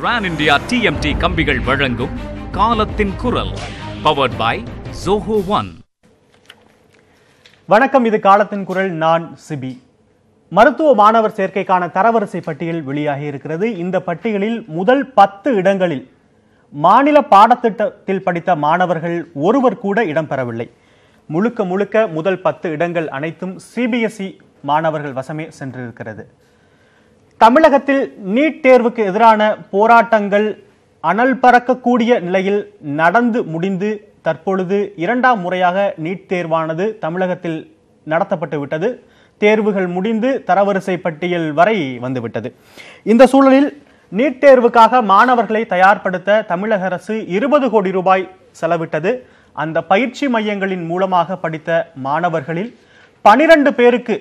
Ron India TMT கம்பிகள் வழங்கும் காலத்தின் குரல் பவர்ட் பை Zoho One. வணக்கம், இது காலத்தின் குரல். நான் சிபி. மருத்துவ மாணவர் சேர்க்கைக்கான தரவரிசை பட்டியல் வெளியாகி இருக்கிறது. இந்த பட்டியலில் முதல் 10 இடங்களில் மாநில பாடத்திட்டத்தில் படித்த மாணவர்கள் ஒருவர் கூட இடம்பெறவில்லை. முழுக்க முதல் 10 இடங்கள் அனைத்தும் CBSE மாணவர்கள் வசமே சென்றிருக்கிறது. தமிழகத்தில் நீட் தேர்வுக்கு எதிரான போராட்டங்கள் அனல் பறக்கக்கூடிய நிலையில் நடந்து முடிந்து தற்பொழுது 2ஆம் முறையாக நீட் தேர்வானது தமிழகத்தில் நடத்தப்பட்டு விட்டது. தேர்வுகள் முடிந்து தரவரிசை பட்டியல் வரை வந்துவிட்டது. இந்த சூழலில் நீட் தேர்வுக்காக மாணவர்களை தயார்படுத்த தமிழக அரசு 20 கோடி ரூபாய் செலவிட்டது. அந்த பயிற்சி மையங்களின் மூலமாக படித்த மாணவர்களில் 12 பேருக்கு,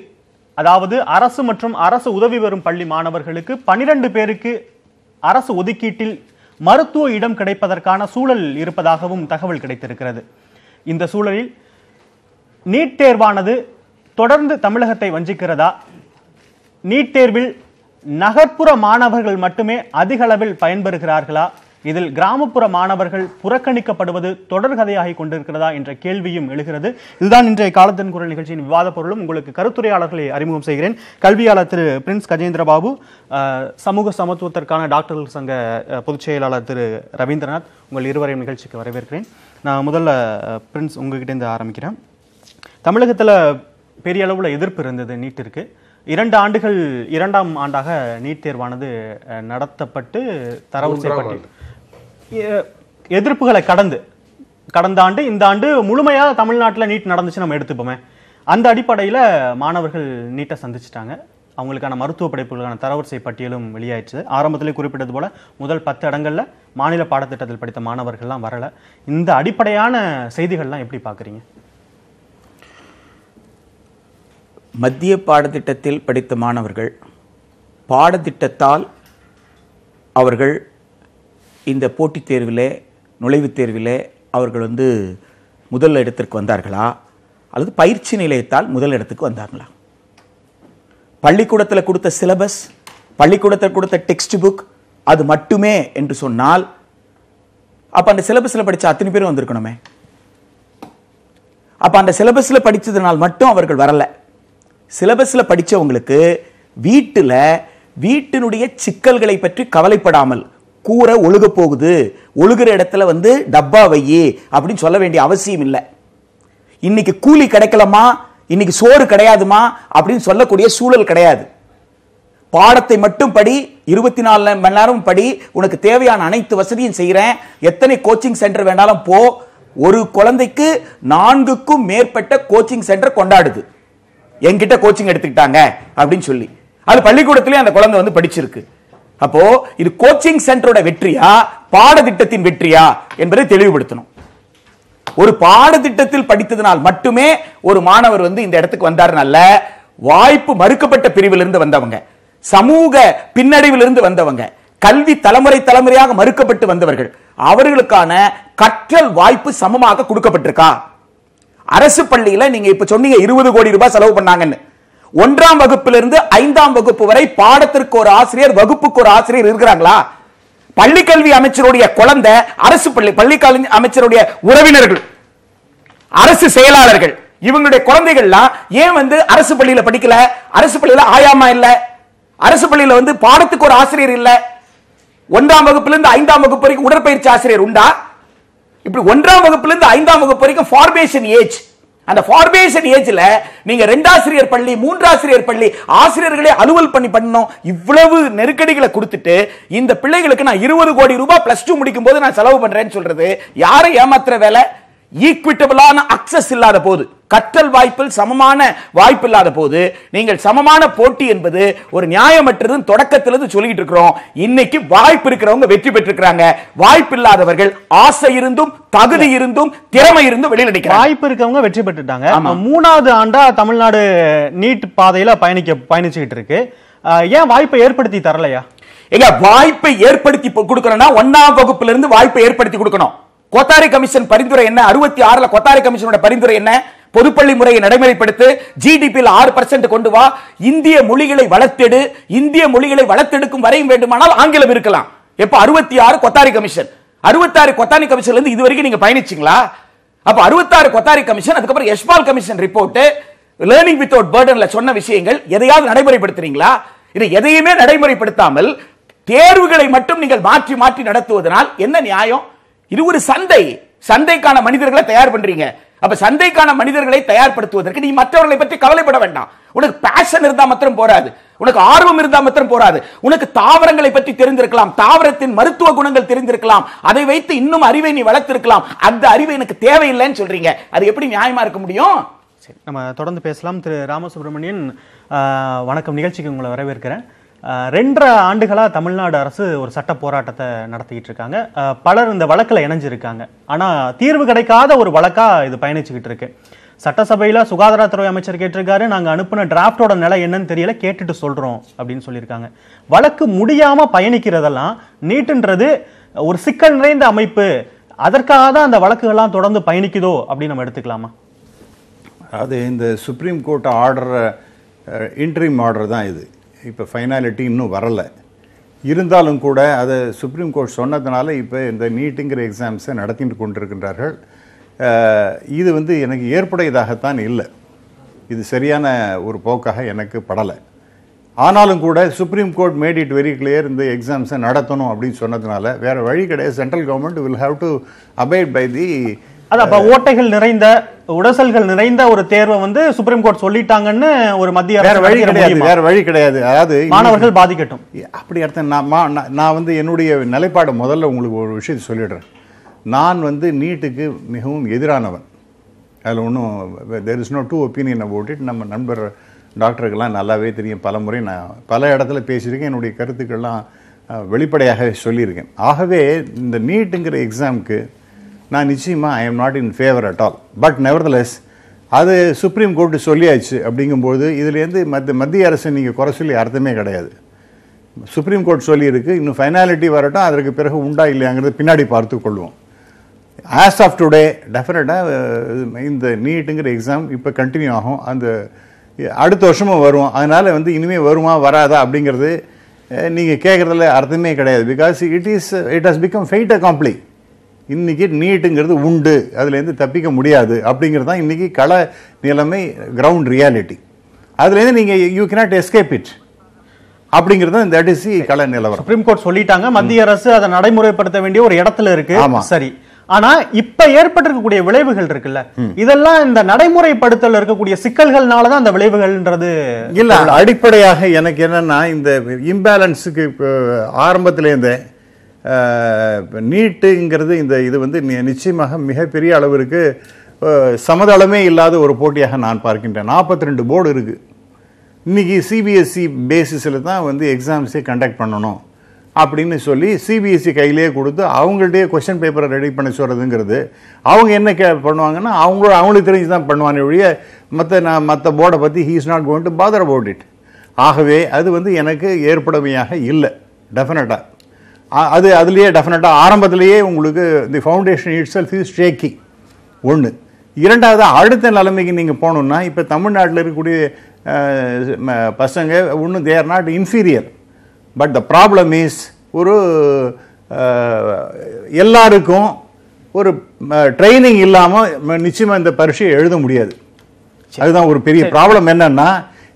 அதாவது அரசு மற்றும் அரசு உதவி பெறும் பள்ளி மாணவர்களுக்கு 12 பேருக்கு அரசு ஒதுக்கீட்டில் மருத்துவ இடம் கிடைப்பதற்கான சூழல் இருப்பதாகவும் தகவல் கிடைத்திருக்கிறது. இந்த சூழலில் நீட் தேர்வானது தொடர்ந்து தமிழகத்தை வஞ்சிக்கிறதா? நீட் தேர்வில் நகர்ப்புற மாணவர்கள் மட்டுமே அதிக அளவில் பயன்பெறுகிறார்களா? இதில் கிராமப்புற மாணவர்கள் புறக்கணிக்கப்படுவது தொடர்கதையாகி கொண்டிருக்கிறதா என்ற கேள்வியும் எழுகிறது. இதுதான் இன்றைய காலத்தின் குரல் நிகழ்ச்சியின் விவாத பொருளும். உங்களுக்கு கருத்துரையாளர்களை அறிமுகம் செய்கிறேன். கல்வியாளர் திரு பிரின்ஸ் கஜேந்திர பாபு, சமூக சமத்துவத்திற்கான டாக்டர்கள் சங்க பொதுச் செயலாளர் திரு ரவீந்திரநாத், உங்கள் இருவரையும் நிகழ்ச்சிக்கு வரவேற்கிறேன். நான் முதல்ல பிரின்ஸ் உங்ககிட்டேருந்து ஆரம்பிக்கிறேன். தமிழகத்தில் பெரிய அளவில் எதிர்ப்பு இருந்தது நீட்டிற்கு. 2 ஆண்டுகள் 2ஆம் ஆண்டாக நீட் தேர்வானது நடத்தப்பட்டு தரவரிசை பட்டியல் எதிர்ப்புகளை கடந்த ஆண்டு இந்த ஆண்டு முழுமையாக தமிழ்நாட்டில் நீட் நடந்துச்சு நம்ம எடுத்துப்போமே. அந்த அடிப்படையில் மாணவர்கள் நீட்டை சந்திச்சிட்டாங்க. அவங்களுக்கான மருத்துவ படிப்புகளுக்கான தரவரிசை பட்டியலும் வெளியாயிடுச்சு. ஆரம்பத்திலே குறிப்பிட்டது போல முதல் 10 இடங்கள்ல மாநில பாடத்திட்டத்தில் படித்த மாணவர்கள்லாம் வரல. இந்த அடிப்படையான செய்திகள்லாம் எப்படி பார்க்குறீங்க? மத்திய பாடத்திட்டத்தில் படித்த மாணவர்கள் பாடத்திட்டத்தால் அவர்கள் இந்த போட்டித் தேர்விலே, நுழைவுத் தேர்விலே அவர்கள் முதல் இடத்திற்கு வந்தார்களா, அல்லது பயிற்சி நிலையத்தால் முதல் இடத்துக்கு வந்தார்களா? பள்ளிக்கூடத்தில் கொடுத்த சிலபஸ், பள்ளிக்கூடத்தில் கொடுத்த டெக்ஸ்ட் புக் அது மட்டுமே என்று சொன்னால் அப்ப அந்த சிலபஸ்ல படிச்ச அத்தனை பேரும் வந்திருக்கணுமே. அப்ப அந்த சிலபஸ்ல படிச்சதுனால் மட்டும் அவர்கள் வரல. சிலபஸ்ல படிச்சவங்களுக்கு வீட்டினுடைய சிக்கல்களை பற்றி கவலைப்படாமல், கூரை ஒழுக போகுது, ஒழுகிற இடத்துல டப்பா வையி அப்படின்னு சொல்ல வேண்டிய அவசியம் இல்லை. இன்னைக்கு கூலி கிடைக்கலமா, இன்னைக்கு சோறு கிடையாதுமா அப்படின்னு சொல்லக்கூடிய சூழல் கிடையாது. பாடத்தை மட்டும் படி, 24 மணி நேரம் படி, உனக்கு தேவையான அனைத்து வசதியும் செய்யறேன், எத்தனை கோச்சிங் சென்டர் வேணாலும் போ. ஒரு குழந்தைக்கு 4க்கும் மேற்பட்ட கோச்சிங் சென்டர் கொண்டாடுது. என்கிட்ட கோச்சிங் எடுத்துக்கிட்டாங்க அப்படின்னு சொல்லி அது பள்ளிக்கூடத்திலே அந்த குழந்தை படிச்சிருக்கு. அப்போ இது கோச்சிங் சென்டரோட வெற்றியா, பாடத்திட்டத்தின் வெற்றியா என்பதை தெளிவுபடுத்தணும். ஒரு பாடத்திட்டத்தில் படித்ததனால் மட்டுமே ஒரு மாணவர் இந்த இடத்துக்கு வந்தாருனால, வாய்ப்பு மறுக்கப்பட்ட பிரிவிலிருந்து வந்தவங்க, சமூக பின்னடைவிலிருந்து வந்தவங்க, கல்வி தலைமுறையாக மறுக்கப்பட்டு வந்தவர்கள், அவர்களுக்கான கற்றல் வாய்ப்பு சமமாக கொடுக்கப்பட்டிருக்கா? அரசு பள்ளியில நீங்க இப்ப சொன்னீங்க 20 கோடி ரூபாய் செலவு பண்ணாங்கன்னு. 1ஆம் வகுப்பிலிருந்து 5ஆம் வகுப்பு வரை பாடத்திற்கு ஒரு ஆசிரியர், வகுப்புக்கு ஒரு ஆசிரியர் இருக்கிறாங்களா? பள்ளிக்கல்வி அமைச்சருடைய குழந்தை, அரசு பள்ளிக்கல்வி அமைச்சருடைய உறவினர்கள், அரசு செயலாளர்கள், இவங்களுடைய குழந்தைகள்லாம் ஏன் அரசு பள்ளியில படிக்கல? அரசு பள்ளியில ஆயாமா இல்ல, அரசு பள்ளியில பாடத்துக்கு ஒரு ஆசிரியர் இல்ல. 1ஆம் வகுப்பிலிருந்து 5ஆம் வகுப்பு வரைக்கும் உடற்பயிற்சி ஆசிரியர் உண்டா? இப்படி 1ஆம் வகுப்பிலிருந்து 5ஆம் வகுப்பு வரைக்கும் ஃபார்மேஷன் ஏஜ். அந்த ஃபார்மேஷன் ஏஜ்ல நீங்க 2 ஆசிரியர் பள்ளி, 3 ஆசிரியர் பள்ளி, ஆசிரியர்களே அலுவல் பண்ணணும். இவ்வளவு நெருக்கடிகளை கொடுத்துட்டு இந்த பிள்ளைகளுக்கு நான் 20 கோடி ரூபாய் +2 முடிக்கும் போது நான் செலவு பண்றேன்னு சொல்றது யாரை ஏமாத்துற வேலை? ஈக்விட்டபிளான அக்சஸ் இல்லாத போது, கற்றல் வாய்ப்பில் சமமான வாய்ப்பு இல்லாத போது, நீங்கள் சமமான போட்டி என்பது ஒரு நியாயமற்றது தொடக்கத்திலிருந்து சொல்லிட்டு இருக்கிறோம். இன்னைக்கு வாய்ப்பு இருக்கிறவங்க வெற்றி பெற்றிருக்கிறாங்க, வாய்ப்பு இல்லாதவர்கள் ஆசை இருந்தும் தகுதி இருந்தும் திறமை இருந்தும் வெளியில் அடிக்கிறாங்க. வாய்ப்பு இருக்கவங்க வெற்றி பெற்றுட்டாங்க. 3வது ஆண்டா தமிழ்நாடு நீட் பாதையில பயணிச்சுக்கிட்டு இருக்கு. ஏன் வாய்ப்பை ஏற்படுத்தி தரலையா? வாய்ப்பை ஏற்படுத்தி கொடுக்கணும்னா 1ஆம் வகுப்பிலிருந்து வாய்ப்பை ஏற்படுத்தி கொடுக்கணும். கோத்தாரி கமிஷன் பரிந்துரை என்ன? 66ல கோத்தாரி கமிஷனோட பரிந்துரை என்ன? பொதுப்பள்ளி முறையை நடைமுறைப்படுத்து, ஜிடிபியில் 6% கொண்டு வா, இந்திய மொழிகளை வளர்த்தெடு, இந்திய மொழிகளை வளர்த்தெடுக்கும் வரையும் வேண்டுமானால் ஆங்கிலம் இருக்கலாம். எப்ப 66 கொத்தாரி கமிஷன், 66 கொத்தாரி கமிஷன்ல இருந்து இதுவரைக்கும் நீங்க பயணிச்சீங்களா? அப்ப 66 கொத்தாரி கமிஷன், அதுக்கப்புறம் Yashpal commission report, learning without பர்டன்ல சொன்ன விஷயங்கள் எதையாவது நடைமுறைப்படுத்துறீங்களா? இது எதையுமே நடைமுறைப்படுத்தாமல் தேர்வுகளை மட்டும் நீங்கள் மாற்றி மாற்றி நடத்துவதனால் என்ன நியாயம்? இது ஒரு சந்தை, சந்தைக்கான மனிதர்களை தயார் பண்றீங்க. அப்ப சந்தைக்கான மனிதர்களை தயார்படுத்துவதற்கு நீ மற்றவர்களை பற்றி கவலைப்பட வேண்டாம். உனக்கு பேஷன் இருந்தா மாத்திரம் போராது, உனக்கு ஆர்வம் இருந்தா மாத்திரம் போராது. உனக்கு தாவரங்களை பற்றி தெரிந்திருக்கலாம், தாவரத்தின் மருத்துவ குணங்கள் தெரிந்திருக்கலாம், அதை வைத்து இன்னும் அறிவை நீ வளர்த்திருக்கலாம். அந்த அறிவு எனக்கு தேவையில்லைன்னு சொல்றீங்க. அது எப்படி நியாயமா இருக்க முடியும்? சரி, நம்ம தொடர்ந்து பேசலாம். திரு ராமசுப்ரமணியன், வணக்கம். நிகழ்ச்சிக்கு உங்களை வரவேற்கிறேன். 2.5 ஆண்டுகளா தமிழ்நாடு அரசு ஒரு சட்ட போராட்டத்தை நடத்திக்கிட்டு இருக்காங்க. பலர் இந்த வழக்கில் இணைஞ்சிருக்காங்க. ஆனா தீர்வு கிடைக்காத ஒரு வழக்கா இது பயணிச்சுக்கிட்டு இருக்கு. சட்டசபையில சுகாதாரத்துறை அமைச்சர் கேட்டிருக்காரு, நாங்க அனுப்பின டிராப்டோட நிலை என்னன்னு தெரியல, கேட்டுட்டு சொல்றோம் அப்படின்னு சொல்லியிருக்காங்க. வழக்கு முடியாம பயணிக்கிறதெல்லாம் நீட்டுன்றது ஒரு சிக்கல் நிறைந்த அமைப்பு, அதற்காக தான் அந்த வழக்குகள்லாம் தொடர்ந்து பயணிக்குதோ அப்படின்னு நம்ம எடுத்துக்கலாமா? அது இந்த supreme court order, interim order தான் இது. இப்போ ஃபைனாலிட்டி இன்னும் வரலை. இருந்தாலும் கூட அதை சுப்ரீம் கோர்ட் சொன்னதுனால இப்போ இந்த நீட்டுங்கிற எக்ஸாம்ஸை நடத்திட்டு கொண்டிருக்கின்றார்கள். இது வந்து எனக்கு ஏற்புடையதாகத்தான் இல்லை. இது சரியான ஒரு போக்காக எனக்கு படலை. ஆனாலும் கூட supreme court made it very clear, இந்த எக்ஸாம்ஸை நடத்தணும் அப்படின்னு சொன்னதுனால வேறு வழி கிடையாது. Central government will have to abide by the ஓட்டைகள் நிறைந்த, உடசல்கள் நிறைந்த ஒரு தேர்வை வந்து சுப்ரீம் கோர்ட் சொல்லிட்டாங்கன்னு ஒரு மத்திய வேற வழி கிடையாது, வேற வழி கிடையாது. அதாவது மாணவர்கள் பாதிக்கட்டும் அப்படி அர்த்தம். நான் வந்து என்னுடைய நிலைப்பாடு முதல்ல உங்களுக்கு ஒரு விஷயத்தை சொல்லிடுறேன். நான் வந்து நீட்டுக்கு மிகவும் எதிரானவன். அதில் ஒன்றும் there is no two opinion about it. நம்ம நண்பர் டாக்டருக்கெல்லாம் நல்லாவே தெரியும். பல முறை நான் பல இடத்துல பேசியிருக்கேன், என்னுடைய கருத்துக்கள்லாம் வெளிப்படையாக சொல்லியிருக்கேன். ஆகவே இந்த நீட்டுங்கிற எக்ஸாமுக்கு நான் நிச்சயமாக I am not in favour at all. But nevertheless அது சுப்ரீம் கோர்ட்டு சொல்லியாச்சு. அப்படிங்கும்போது இதுலேருந்து மத்திய அரசு நீங்கள் குறை சொல்லி அர்த்தமே கிடையாது. சுப்ரீம் கோர்ட் சொல்லியிருக்கு, இன்னும் ஃபைனாலிட்டி வரட்டும், அதற்கு பிறகு உண்டா இல்லையாங்கிறது பின்னாடி பார்த்து கொள்வோம். ஆஸ் ஆஃப் டுடே டெஃபினட்டாக இந்த நீட்டுங்கிற எக்ஸாம் இப்போ கண்டினியூ ஆகும். அந்த அடுத்த வருஷமும் வரும். அதனால் வந்து இனிமேல் வருமா வராதா அப்படிங்கிறது நீங்கள் கேட்குறதுல அர்த்தமே கிடையாது. Because it has become fait accompli. இன்றைக்கி நீட்டுங்கிறது உண்டு, அதுலேருந்து தப்பிக்க முடியாது அப்படிங்கிறது தான் இன்றைக்கி கள நிலைமை, கிரவுண்ட் ரியாலிட்டி. அதுலேருந்து நீங்கள் யூ கேனாட் எஸ்கேப் இட் அப்படிங்கிறது தட் இஸ் கள நிலவரம். சுப்ரீம் கோர்ட் சொல்லிட்டாங்க, மத்திய அரசு அதை நடைமுறைப்படுத்த வேண்டிய ஒரு இடத்துல இருக்கு. சரி, ஆனா இப்ப ஏற்பட்டிருக்கக்கூடிய விளைவுகள் இருக்குல்ல, இதெல்லாம் இந்த நடைமுறைப்படுத்தல இருக்கக்கூடிய சிக்கல்கள்னாலதான் அந்த விளைவுகள்ன்றது இல்ல. அடிப்படையாக எனக்கு என்னன்னா, இந்த இம்பேலன்ஸுக்கு ஆரம்பத்திலேருந்தே நீட்டுங்கிறது இது வந்து நிச்சயமாக மிகப்பெரிய அளவிற்கு சமதளமே இல்லாத ஒரு போட்டியாக நான் பார்க்கின்றேன். 42 போர்டு இருக்கு. இன்னைக்கு சிபிஎஸ்சி பேசிஸில் தான் வந்து எக்ஸாம்ஸே கண்டக்ட் பண்ணணும் அப்படின்னு சொல்லி சிபிஎஸ்சி கையிலேயே கொடுத்து அவங்கள்ட்டே கொஸ்டின் பேப்பரை ரெடி பண்ண சொல்கிறதுங்கிறது, அவங்க என்ன பண்ணுவாங்கன்னா அவங்களுக்கு தெரிஞ்சு தான் பண்ணுவானே ஒழிய மற்ற போர்டை பற்றி he is not going to father about it. ஆகவே அது வந்து எனக்கு ஏற்புடைமையாக இல்லை. டெஃபினட்டாக அதுலேயே டெஃபினட்டாக ஆரம்பத்திலேயே உங்களுக்கு தி foundation it self is shaky. ஒன்று. இரண்டாவது, அடுத்த நிலைமைக்கு நீங்கள் போகணுன்னா, இப்போ தமிழ்நாட்டில் இருக்கக்கூடிய பசங்க ஒன்றும் they are not inferior. But the problem is ஒரு எல்லாருக்கும் ஒரு ட்ரைனிங் இல்லாமல் நிச்சயமாக இந்த பரீட்சையை எழுத முடியாது. அதுதான் ஒரு பெரிய ப்ராப்ளம். என்னன்னா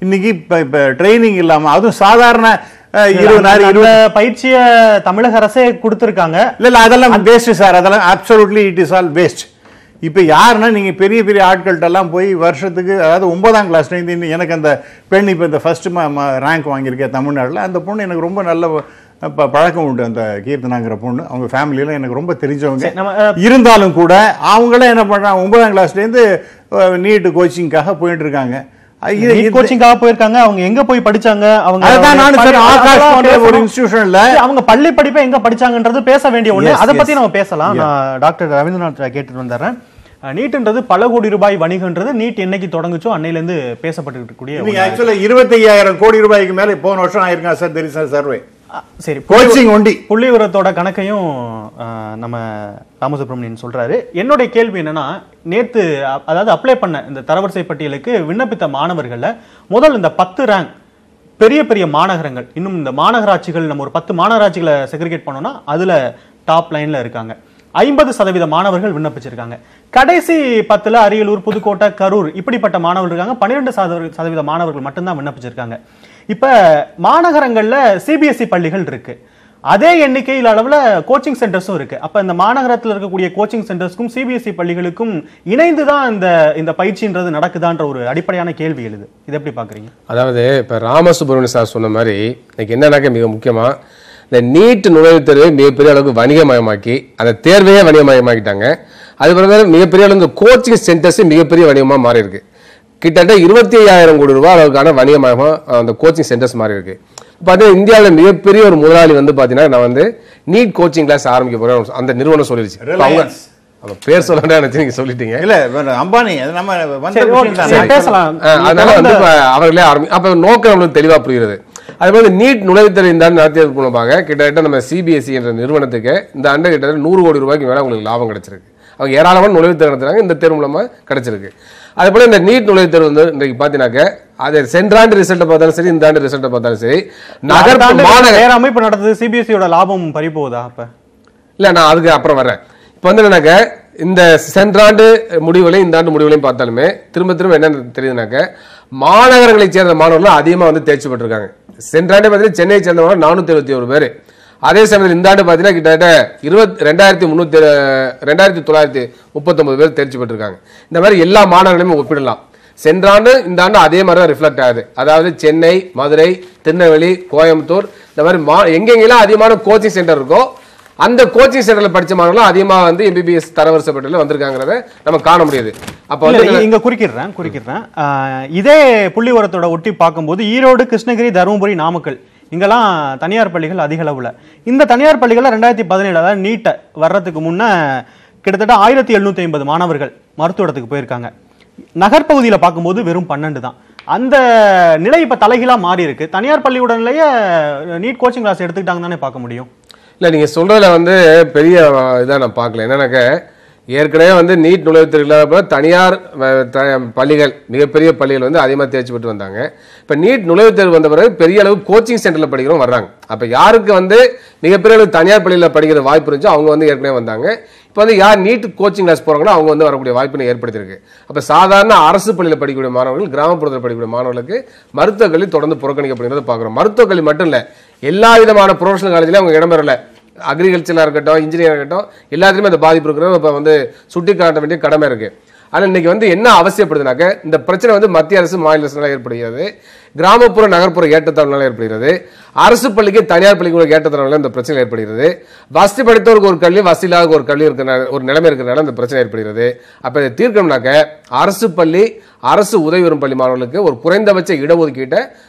இன்னைக்கு இப்போ ட்ரைனிங் இல்லாமல், அதுவும் சாதாரண 20 பயிற்சியை தமிழக அரசே கொடுத்துருக்காங்க. இல்லை அதெல்லாம் வேஸ்ட் சார், அதெல்லாம் absolutely it is all waste. இப்போ யாருன்னா நீங்கள் பெரிய பெரிய ஆட்கள்கிட்டலாம் போய் வருஷத்துக்கு, அதாவது 9ஆம் கிளாஸ்லேருந்து எனக்கு அந்த பெண் இப்போ இந்த ஃபர்ஸ்ட் ரேங்க் வாங்கியிருக்கேன் தமிழ்நாட்டில். அந்த பொண்ணு எனக்கு ரொம்ப நல்ல பழக்கம் உண்டு. அந்த கீர்த்தனாங்கிற பொண்ணு, அவங்க ஃபேமிலியில் எனக்கு ரொம்ப தெரிஞ்சவங்க. இருந்தாலும் கூட அவங்களே என்ன பண்ணுறாங்க, 9ஆம் கிளாஸ்லேருந்து நீட்டு கோச்சிங்காக போயிட்டு இருக்காங்க. கோச்சிங்காக போயிருக்காங்க. அவங்க எங்க போய் படிச்சாங்க, அவங்க அவங்க பள்ளி படிப்பை எங்க படிச்சாங்கன்றது பேச வேண்டிய ஒண்ணு. அதை பத்தி நம்ம பேசலாம். நான் டாக்டர் ரவீந்திரநாத் கேட்டு வந்துடுறேன். நீட்ன்றது பல கோடி ரூபாய் வணிகன்றது நீட் என்னைக்கு தொடங்குச்சோ அன்னையில இருந்து பேசப்பட்டு இருக்கக்கூடிய 25,000 கோடி ரூபாய்க்கு மேல போன வருஷம் ஆயிருக்கா சார். தெரி சார் சர்வே. சரி, கோச்சிங் ஒண்டி புள்ளி விவரத்தோட கணக்கையும் நம்ம ராமசுப்ரமணியன் சொல்றாரு. என்னுடைய கேள்வி என்னன்னா, நேத்து அதாவது அப்ளை பண்ண இந்த தரவரிசை பட்டியலுக்கு விண்ணப்பித்த மாணவர்கள்ல முதல் இந்த 10 ரேங்க் பெரிய பெரிய மாநகரங்கள், இன்னும் இந்த மாநகராட்சிகள் நம்ம ஒரு 10 மாநகராட்சிகளை செக்ரிகேட் பண்ணோம்னா அதுல டாப் லைன்ல இருக்காங்க. 50% மாணவர்கள் விண்ணப்பிச்சிருக்காங்க. கடைசி 10ல அரியலூர், புதுக்கோட்டை, கரூர் இப்படிப்பட்ட மாணவர்கள் இருக்காங்க. 12% மாணவர்கள் மட்டும்தான் விண்ணப்பிச்சிருக்காங்க. இப்ப மாநகரங்கள்ல சிபிஎஸ்இ பள்ளிகள் இருக்கு, அதே எண்ணிக்கையில் அளவுல கோச்சிங் சென்டர்ஸும் இருக்கு. அப்ப இந்த மாநகரத்தில் இருக்கக்கூடிய கோச்சிங் சென்டர்ஸ்க்கும் சிபிஎஸ்இ பள்ளிகளுக்கும் இணைந்துதான் இந்த பயிற்சின்றது நடக்குதான்ற ஒரு அடிப்படையான கேள்வி எழுது. இதை எப்படி பாக்குறீங்க? அதாவது இப்ப ராமசுப்ரமணியன் சார் சொன்ன மாதிரி இன்னைக்கு என்னன்னாக்க மிக முக்கியமா இந்த நீட் நுழைவுத் தேர்வை மிகப்பெரிய அளவுக்கு வணிகமயமாக்கி அந்த தேர்வையே வணிகமயமாக்கிட்டாங்க. அது பிறகு மிகப்பெரிய அளவு இந்த கோச்சிங் சென்டர்ஸ் மிகப்பெரிய வணிகமா மாறி இருக்கு. கிட்டத்தட்ட 25,000 கோடி ரூபாய் அளவுக்கான வணிகமயமா அந்த கோச்சிங் சென்டர்ஸ் மாறி இருக்கு. பார்த்தீங்கன்னா இந்தியாவில் மிகப்பெரிய ஒரு முதலாளி வந்து பாத்தீங்கன்னா நான் வந்து நீட் கோச்சிங் கிளாஸ் ஆரம்பிக்க போறேன் அந்த நிறுவனம் சொல்லிருச்சு. அவங்க பேர் சொல்ல நீங்க சொல்லிட்டீங்க. இல்ல அம்பானி நம்ம அதனால வந்து அவர்களே அப்ப நோக்கம் நம்மளுக்கு தெளிவா புரிகிறது. அதுபோல நீட் நுழைவுத் தேர்வு இந்த ஆண்டு நடத்தியது மூலமாக கிட்டத்தட்ட நம்ம சிபிஎஸ்இ என்ற நிறுவனத்துக்கு இந்த ஆண்டு கிட்டத்தட்ட 100 கோடி ரூபாய்க்கு மேல உங்களுக்கு லாபம் கிடைச்சிருக்கு. அவங்க ஏராளமான நுழைவுத் தேர்வு நடத்துறாங்க, இந்த தேர்வு மூலமா கிடைச்சிருக்கு. அதே போல இந்த நீட் நுழைவுத் தேர்வு வந்து இன்றைக்கு பாத்தீங்கன்னாக்க அது சென்ற ஆண்டு ரிசல்ட் பார்த்தாலும் சரி, இந்த ஆண்டு ரிசல்ட் பார்த்தாலும் சரி, வேற அமைப்பு நடத்துது, சிபிஎஸ்இயோட லாபம் பறிபோகுதா? அப்ப இல்ல நான் அதுக்கு அப்புறம் வரேன். இப்ப வந்து என்னன்னாக்க இந்த சென்ற ஆண்டு முடிவுகளையும் இந்த ஆண்டு முடிவுகளையும் பார்த்தாலுமே திரும்ப திரும்ப என்ன தெரியுதுனாக்க மாநகரங்களை சேர்ந்த மாணவர்கள் அதிகமா வந்து தேர்ச்சி பெற்றிருக்காங்க. சென்ற ஆண்டு பார்த்தீங்கன்னா சென்னையை சேர்ந்த மாணவர் 471 பேர். அதே சமயத்தில் இந்த ஆண்டு பார்த்தீங்கன்னா கிட்டத்தட்ட 2,939 பேர் தேர்ச்சி பெற்றிருக்காங்க. இந்த மாதிரி எல்லா மாநகரங்களையும் ஒப்பிடலாம். சென்ற ஆண்டு இந்த ஆண்டு அதே மாதிரி தான் ரிஃப்ளெக்ட் ஆகுது. அதாவது சென்னை, மதுரை, திருநெல்வேலி, கோயம்புத்தூர் இந்த மாதிரி எங்கெங்கெல்லாம் அதிகமான கோச்சிங் சென்டர் இருக்கோ அந்த கோச்சிங் சென்டர்ல படிச்ச மாணவர்கள் அதிகமா வந்து எம்பிபிஎஸ் தரவரிசை பட்டியலில் வந்திருக்காங்கிறத நம்ம காண முடியுது. அப்ப வந்து இங்க குறிக்கிறேன் இதே புள்ளிவரத்தோட ஒட்டி பார்க்கும்போது ஈரோடு, கிருஷ்ணகிரி, தருமபுரி, நாமக்கல் இங்கெல்லாம் தனியார் பள்ளிகள் அதிக அளவுல. இந்த தனியார் பள்ளிகள்ல 2017 அதாவது நீட் வர்றதுக்கு முன்ன கிட்டத்தட்ட 1750 மாணவர்கள் மருத்துவத்துக்கு போயிருக்காங்க. நகர்பகுதியில பார்க்கும்போது வெறும் 12 தான். அந்த நிலை இப்ப தலைகீழா மாறி இருக்கு. தனியார் பள்ளியுடனேயே நீட் கோச்சிங் கிளாஸ் எடுத்துக்கிட்டாங்க தானே பார்க்க முடியும். இல்ல நீங்க சொல்றதுல வந்து பெரிய இதை நான் பார்க்கல. என்னன்னாக்க ஏற்கனவே வந்து நீட் நுழைவுத் தேர்வு இல்லாத தனியார் பள்ளிகள், மிகப்பெரிய பள்ளிகள் வந்து அதிகமாக தேர்ச்சி பெற்று வந்தாங்க. இப்போ நீட் நுழைவுத் தேர்வு வந்த பிறகு பெரிய அளவு கோச்சிங் சென்டரில் படிக்கிறவங்க வர்றாங்க. அப்போ யாருக்கு வந்து மிகப்பெரிய அளவு தனியார் பள்ளியில் படிக்கிற வாய்ப்பு இருந்துச்சோ அவங்க வந்து ஏற்கனவே வந்தாங்க. இப்போ வந்து யார் நீட் கோச்சிங் கிளாஸ் போறாங்களோ அவங்க வந்து வரக்கூடிய வாய்ப்பு ஏற்படுத்தியிருக்கு. அப்போ சாதாரண அரசு பள்ளியில் படிக்கக்கூடிய மாணவர்கள், கிராமப்புறத்தில் படிக்கக்கூடிய மாணவர்களுக்கு மருத்துவக் கல்வி தொடர்ந்து புறக்கணிக்கப்படுகிறத பார்க்குறோம். மருத்துவக் கல்வி மட்டும் இல்லை, எல்லா விதமான ப்ரொஃபஷனல் காலேஜ்லேயும் அவங்க இடம்பெறல. அக்ரிகல்ச்சராக இருக்கட்டும், இன்ஜினியராக இருக்கட்டும், எல்லாத்துலேயுமே அந்த பாதிப்பு இருக்கிறது இப்போ வந்து சுட்டி காட்ட வேண்டிய கடமை இருக்கு. ஆனால் இன்னைக்கு வந்து என்ன அவசியப்படுதுனாக்க இந்த பிரச்சனை வந்து மத்திய அரசு, மாநில அரசுனால ஏற்படுகிறது, கிராமப்புற நகர்ப்புற ஏற்றத்தாழ்வுனால ஏற்படுகிறது, அரசு பள்ளிக்கு தனியார் பள்ளிக்கு ஏற்றத்தாழ்வுனால இந்த பிரச்சனை ஏற்படுகிறது, வசதி படித்தவருக்கு ஒரு கல்வி, வசதி இல்லாத ஒரு கல்வி இருக்கிற ஒரு நிலைமை இருக்கிறனால இந்த பிரச்சனை ஏற்படுகிறது. அப்போ இதை தீர்க்கணும்னாக்க அரசு பள்ளி, அரசு உதவி பெறும் பள்ளி மாணவர்களுக்கு ஒரு குறைந்தபட்ச இடஒதுக்கீட்டை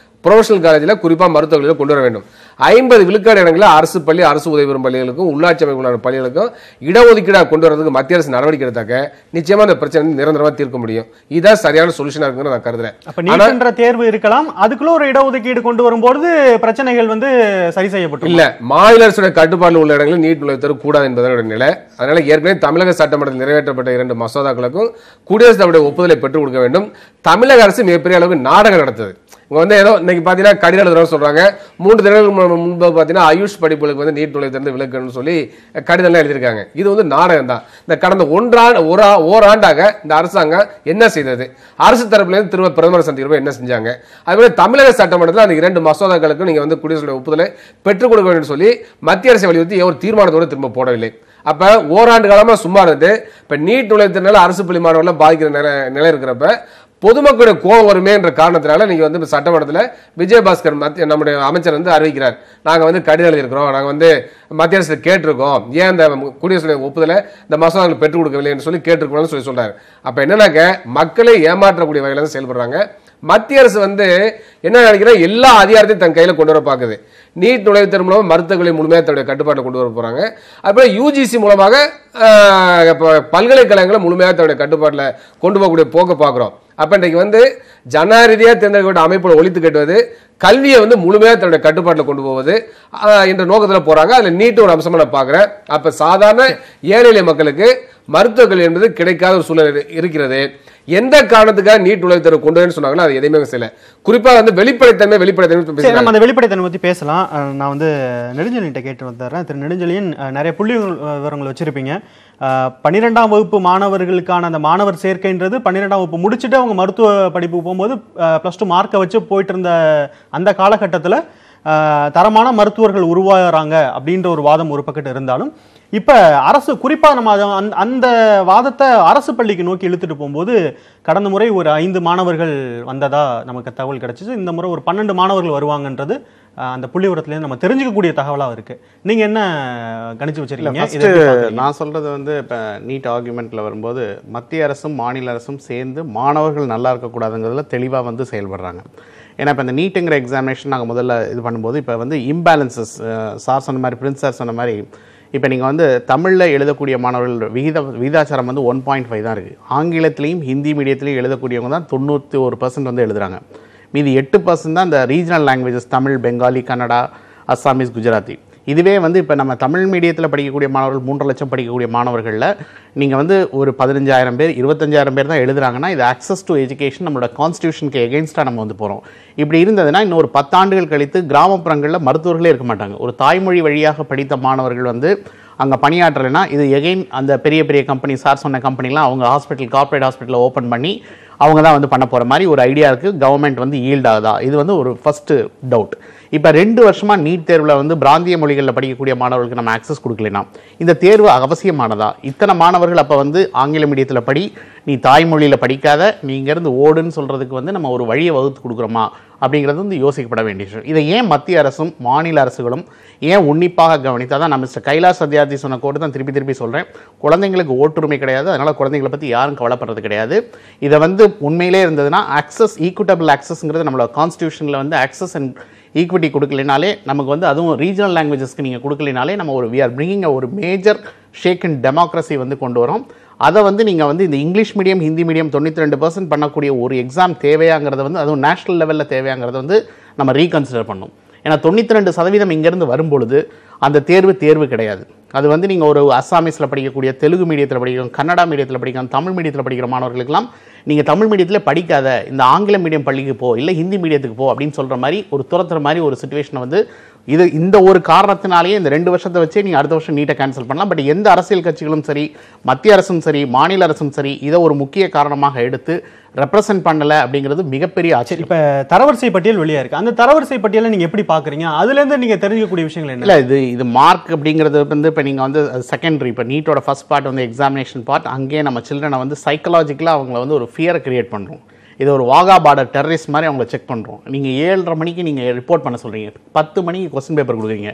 ப்ரொஃபஷனல் காலேஜில் குறிப்பாக மருத்துவக் கல்வியில் கொண்டு வர வேண்டும். 50 விழுக்காடு இடங்களில் அரசு பள்ளி, அரசு உதவி பெறும் பள்ளிகளுக்கும் உள்ளாட்சி அமைப்புகளான பள்ளிகளுக்கும் இடஒதுக்கீடாக கொண்டு வரதுக்கு மத்திய அரசு நடவடிக்கை எடுத்தாக்க நிச்சயமா இந்த பிரச்சனை நிரந்தரமா தீர்க்க முடியும். இதுதான் சரியான சொல்யூஷனா இருக்குன்னு நான் கருதுறேன். அப்ப நீட் என்ற தேர்வு இருக்கலாம், அதுக்குள்ள ஒரு இடஒதுக்கீடு கொண்டு வரும்போது பிரச்சனைகள் வந்து சரி செய்யப்படும். இல்ல, மாநில அரசுடைய கட்டுப்பாடு உள்ள இடங்களில் நீட் நுழைவுத் தேர்வு கூடாது என்பதோட நிலை. அதனால ஏற்கனவே தமிழக சட்டமன்றத்தில் நிறைவேற்றப்பட்ட 2 மசோதாக்களுக்கும் குடியரசுத் தலைவருடைய ஒப்புதலை பெற்றுக் கொடுக்க வேண்டும். தமிழக அரசு மிகப்பெரிய அளவுக்கு நாடகம் நடத்துது. இங்க வந்து ஏதோ இன்னைக்கு பாத்தீங்கன்னா கடிதம் எழுதுறோம் சொல்றாங்க. 3 தினங்களுக்கு முன்பு பாத்தீங்கன்னா ஆயுஷ் படிப்புகளுக்கு வந்து நீட் நுழைவுத் தேர்வு விலக்குன்னு சொல்லி கடிதம் எழுதியிருக்காங்க. இது வந்து நாடகம் தான். இந்த கடந்த ஓராண்டாக இந்த அரசாங்கம் என்ன செய்தது? அரசு தரப்புல இருந்து திரும்ப பிரதமர் சந்திக்கிறப்ப என்ன செஞ்சாங்க? அதுபோல தமிழக சட்டமன்றத்தில் அந்த 2 மசோதாக்களுக்கு நீங்க வந்து குடியரசு ஒப்புதலை பெற்றுக் கொடுக்க வேண்டும் சொல்லி மத்திய அரசை வலியுறுத்தி ஒரு தீர்மானத்தோடு திரும்ப போடவில்லை. அப்ப ஓராண்டு காலமா சும்மா இருந்து இப்ப நீட் நுழைவுத் தேர்வுனால அரசு பள்ளி மாணவர்கள் பாதிக்கிற நிலை இருக்கிறப்ப பொதுமக்களுடைய கோபம் வருமே என்ற காரணத்தினால நீங்க வந்து சட்டமன்றத்தில் விஜயபாஸ்கர் நம்முடைய அமைச்சர் வந்து அறிவிக்கிறார், நாங்க வந்து கடிதம் எழுதியிருக்கிறோம், நாங்க வந்து மத்திய அரசு கேட்டிருக்கோம், ஏன் இந்த குடியரசு ஒப்புதலை இந்த மசோதாக்கள் பெற்றுக் கொடுக்கவில்லை என்று சொல்லி கேட்டிருக்கோம்னு சொல்லி சொல்றாரு. அப்ப என்னன்னாக்க மக்களை ஏமாற்றக்கூடிய வகையில தான் செயல்படுறாங்க. மத்திய அரசு வந்து என்ன நினைக்கிறேன், எல்லா அதிகாரத்தையும் தன் கையில கொண்டு வர பாக்குது. நீட் நுழைவுத் தேர்வு மூலமாக மருத்துவர்களை முழுமையாக தன்னுடைய கட்டுப்பாட்டில் கொண்டு வர போறாங்க. அதுபோல யூஜிசி மூலமாக பல்கலைக்கழகங்களை முழுமையாக தன்னுடைய கட்டுப்பாட்டில் கொண்டு போகக்கூடிய போக்க பார்க்கிறோம். அப்ப இன்றைக்கு வந்து ஜனாதிபதியாக தேர்ந்தெடுக்கப்பட்ட அமைப்புகளை ஒழித்து கட்டுவது, கல்வியை வந்து முழுமையாக தன்னுடைய கட்டுப்பாட்டில் கொண்டு போவது என்ற நோக்கத்தில் போறாங்க. அதுல நீட் ஒரு அம்சமா நான் பார்க்கிறேன். அப்ப சாதாரண ஏழை எளிய மக்களுக்கு மருத்துவக் கல்வி என்பது கிடைக்காத ஒரு சூழ்நிலை இருக்கிறது. எந்த காரணத்துக்காக நீட் நுழைவுத் தேர்வு கொண்டு வரேன்னு சொன்னாங்களோ அது எதையுமே செய்யல. குறிப்பா வந்து வெளிப்படைத்தன்மை நம்ம அந்த வெளிப்படைத்தன்மை பத்தி பேசலாம். நான் வந்து நெடுஞ்செழியன்ட்ட கேட்டு வந்துடுறேன். திரு நெடுஞ்செழியன், நிறைய புள்ளி விவரங்கள் வச்சிருப்பீங்க. 12ஆம் வகுப்பு மாணவர்களுக்கான அந்த மாணவர் சேர்க்கைன்றது 12ஆம் வகுப்பு முடிச்சுட்டு அவங்க மருத்துவ படிப்புக்கு போகும்போது +2 மார்க்கை வச்சு போயிட்டு இருந்த அந்த காலகட்டத்தில் தரமான மருத்துவர்கள் உருவாகிறாங்க அப்படின்ற ஒரு வாதம் ஒரு பக்கத்து இருந்தாலும், இப்ப அரசு குறிப்பா நம்ம அந்த வாதத்தை அரசு பள்ளிக்கு நோக்கி இழுத்துட்டு போகும்போது கடந்த முறை ஒரு 5 மாணவர்கள் வந்ததா நமக்கு தகவல் கிடைச்சிச்சு. இந்த முறை ஒரு 12 மாணவர்கள் வருவாங்கன்றது அந்த புள்ளி விவரத்துலேருந்து நம்ம தெரிஞ்சுக்கக்கூடிய தகவலா இருக்கு. நீங்க என்ன கணிச்சு வச்சிருக்கீங்க? நான் சொல்றது வந்து இப்ப நீட் ஆர்குமெண்ட்ல வரும்போது மத்திய அரசும் மாநில அரசும் சேர்ந்து மாணவர்கள் நல்லா இருக்கக்கூடாதுங்கிறதுல தெளிவா வந்து செயல்படுறாங்க. ஏன்னா இப்போ இந்த நீட்டுங்கிற எக்ஸாமினேஷன் நாங்கள் முதல்ல இது பண்ணும்போது இப்போ வந்து இம்பேலன்சஸ் சார் சொன்ன மாதிரி, பிரின்ஸ் சார் சொன்ன மாதிரி, இப்போ நீங்கள் வந்து தமிழில் எழுதக்கூடிய மாணவர்கள் விகிதாச்சாரம் வந்து 1.5 தான் இருக்குது. ஆங்கிலத்திலையும் ஹிந்தி மீடியத்திலையும் எழுதக்கூடியவங்க தான் 91% வந்து எழுதுகிறாங்க. மீதி 8% தான் இந்த ரீஜனல் லாங்குவேஜஸ், தமிழ், பெங்காலி, கன்னடா, அஸ்ஸாமீஸ், குஜராத்தி. இதுவே வந்து இப்போ நம்ம தமிழ் மீடியத்தில் படிக்கக்கூடிய மாணவர்கள் 3.5 லட்சம் படிக்கக்கூடிய மாணவர்களில் நீங்கள் வந்து ஒரு 15,000 பேர் 25,000 பேர் தான் எழுதுறாங்கன்னா, இது ஆக்சஸ் டு எஜுகேஷன் நம்மளோட கான்ஸ்டியூஷனுக்கு எகெயின்ஸ்டாக நம்ம வந்து போகிறோம். இப்படி இருந்ததுன்னா இன்னும் ஒரு 10 ஆண்டுகள் கழித்து கிராமப்புறங்களில் மருத்துவர்களே இருக்க மாட்டாங்க. ஒரு தாய்மொழி வழியாக படித்த மாணவர்கள் வந்து அங்கே பணியாற்றலைன்னா இது எகெயின் அந்த பெரிய பெரிய கம்பெனி, சார் சொன்ன கம்பெனிலாம் அவங்க ஹாஸ்பிட்டல், கார்ப்பரேட் ஹாஸ்பிட்டலை ஓப்பன் பண்ணி அவங்க தான் வந்து பண்ண போகிற மாதிரி ஒரு ஐடியா இருக்குது. கவர்மெண்ட் வந்து ஈல்ட் ஆகுதா? இது வந்து ஒரு ஃபஸ்ட்டு டவுட். இப்போ 2 வருஷமாக நீட் தேர்வில் வந்து பிராந்திய மொழிகளில் படிக்கக்கூடிய மாணவர்களுக்கு நம்ம ஆக்சஸ் கொடுக்கலனா இந்த தேர்வு அவசியமானதா? இத்தனை மாணவர்கள் அப்போ வந்து ஆங்கில மீடியத்தில் படி, நீ தாய்மொழியில் படிக்காத, நீ இங்கேருந்து ஓடுன்னு சொல்கிறதுக்கு வந்து நம்ம ஒரு வழியை வகுத்து கொடுக்குறோமா அப்படிங்கிறது வந்து யோசிக்கப்பட வேண்டிய விஷயம். இதை ஏன் மத்திய அரசும் மாநில அரசுகளும் ஏன் உன்னிப்பாக கவனித்தா தான்? நான் மிஸ்டர் கைலாஷ் சத்யார்த்தி சொன்ன கோட்டு தான் திருப்பி சொல்கிறேன். குழந்தைங்களுக்கு ஓட்டுரிமை கிடையாது, அதனால் குழந்தைங்களை பற்றி யாரும் கவலைப்படுறது கிடையாது. இதை வந்து உண்மையிலே இருந்ததுன்னா ஆக்சஸ், ஈக்குவட்டபிள் ஆக்சஸ்ங்கிறது நம்மளோட கான்ஸ்டியூஷனில் வந்து ஆக்சஸ் அண்ட் ஈக்விட்டி கொடுக்கலினாலே நமக்கு வந்து, அதுவும் ரீஜனல் லாங்குவேஜஸ்க்கு நீங்கள் கொடுக்கலினாலே நம்ம ஒரு வி ஆர் பிரிங்கிங் ஒரு மேஜர் ஷேக் இன் டெமோக்ரஸி வந்து கொண்டு வரோம். அதை வந்து நீங்கள் வந்து இந்த இங்கிலீஷ் மீடியம், ஹிந்தி மீடியம் 92% பண்ணக்கூடிய ஒரு எக்ஸாம் தேவையாங்கிறத வந்து, அதுவும் நேஷனல் லெவலில் தேவையாங்கிறத வந்து நம்ம ரீகன்சிடர் பண்ணோம். ஏன்னா 92% இங்கேருந்து வரும்பொழுது அந்த தேர்வு கிடையாது. அது வந்து நீங்கள் ஒரு அஸ்ஸாமீஸில் படிக்கக்கூடிய, தெலுங்கு மீடியத்தில் படிக்கிறோம், கன்னடா மீடியத்தில் படிக்கிறோம், தமிழ் மீடியத்தில் படிக்கிற மாணவர்களுக்கெல்லாம் நீங்கள் தமிழ் மீடியத்தில் படிக்காத, இந்த ஆங்கில மீடியம் பள்ளிக்கு போ, இல்லை ஹிந்தி மீடியத்துக்கு போ அப்படின்னு சொல்கிற மாதிரி ஒரு துரத்துற மாதிரி ஒரு சிச்சுவேஷனை வந்து இந்த ஒரு காரணத்தினாலேயே இந்த 2 வருஷத்தை வச்சே நீங்கள் அடுத்த வருஷம் நீட்டை கேன்சல் பண்ணலாம். பட் எந்த அரசியல் கட்சிகளும் சரி, மத்திய அரசும் சரி, மாநில அரசும் சரி, இதை ஒரு முக்கிய காரணமாக எடுத்து ரெப்ரசென்ட் பண்ணலை அப்படிங்கிறது மிகப்பெரிய ஆச்சரியம். இப்போ தரவரிசை பட்டியல் வெளியாக இருக்குது. அந்த தரவரிசை பட்டியலை நீங்கள் எப்படி பார்க்குறீங்க? அதுலேருந்து நீங்கள் தெரிஞ்சிக்கக்கூடிய விஷயங்கள் என்ன? இல்லை, இது மார்க் அப்படிங்கிறது வந்து இப்போ நீங்கள் வந்து செகண்டரி. இப்போ நீட்டோட ஃபர்ஸ்ட் பார்ட் வந்து எக்ஸாமினேஷன் பார்ட். அங்கேயே நம்ம சில்ட்ரனை வந்து சைக்கலாஜிக்கலாக அவங்கள வந்து ஒரு ஃபியரை கிரியேட் பண்ணுறோம். இது ஒரு வாகா பார்டர் டெரரிஸ்ட் மாதிரி அவங்கள செக் பண்ணுறோம். நீங்கள் 7:30 மணிக்கு நீங்கள் ரிப்போர்ட் பண்ண சொல்கிறீங்க, 10 மணிக்கு கொஸ்டின் பேப்பர் கொடுக்குறீங்க,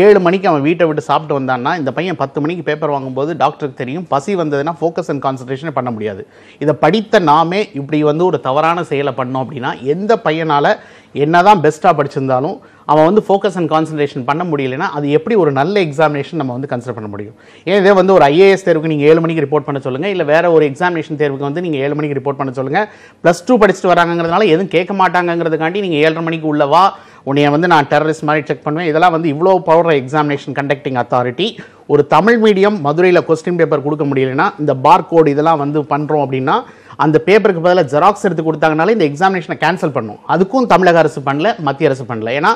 7 மணிக்கு அவன் வீட்டை விட்டு சாப்பிட்டு வந்தான்னா இந்த பையன் 10 மணிக்கு பேப்பர் வாங்கும்போது டாக்டருக்கு தெரியும் பசி வந்ததுன்னா ஃபோக்கஸ் அண்ட் கான்சன்ட்ரேஷன் பண்ண முடியாது. இதை படித்த நாமே இப்படி வந்து ஒரு தவறான செயலை பண்ணோம் அப்படின்னா எந்த பையனால் என்னதான் பெஸ்ட்டாக படிச்சிருந்தாலும் அவன் வந்து ஃபோக்கஸ் அண்ட் கான்சன்ட்ரேஷன் பண்ண முடியலைன்னா அது எப்படி ஒரு நல்ல எக்ஸாமினேஷன் நம்ம வந்து கன்சிடர் பண்ண முடியும்? ஏன் இதே வந்து ஒரு IAS தேர்வுக்கு நீங்கள் 7 மணிக்கு ரிப்போர்ட் பண்ண சொல்லுங்கள், இல்லை வேறு ஒரு எக்ஸாமினேஷன் தேர்வுக்கு வந்து நீங்கள் 7 மணிக்கு ரிப்போர்ட் பண்ண சொல்லுங்கள். +2 படிச்சுட்டு வராங்கிறதுனால எதுவும் கேட்க மாட்டாங்கிறதுக்காண்டி நீங்கள் 7:30 மணிக்கு உள்ளவா, உன்னைய வந்து நான் டெரரிஸ்ட் மாதிரி செக் பண்ணுவேன். இதெல்லாம் வந்து இவ்வளோ பவர் எக்ஸாமினேஷன் கண்டக்டிங் அத்தாரிட்டி ஒரு தமிழ் மீடியம் மதுரையில் கொஸ்டின் பேப்பர் கொடுக்க முடியலைன்னா, இந்த பார் கோடு இதெல்லாம் வந்து பண்ணுறோம் அப்படின்னா அந்த பேப்பருக்கு பதிலாக ஜெராக்ஸ் எடுத்து கொடுத்தாங்கனாலே இந்த எக்ஸாமினேஷனை கேன்சல் பண்ணும். அதுக்கும் தமிழக அரசு பண்ணல, மத்திய அரசு பண்ணல. ஏன்னா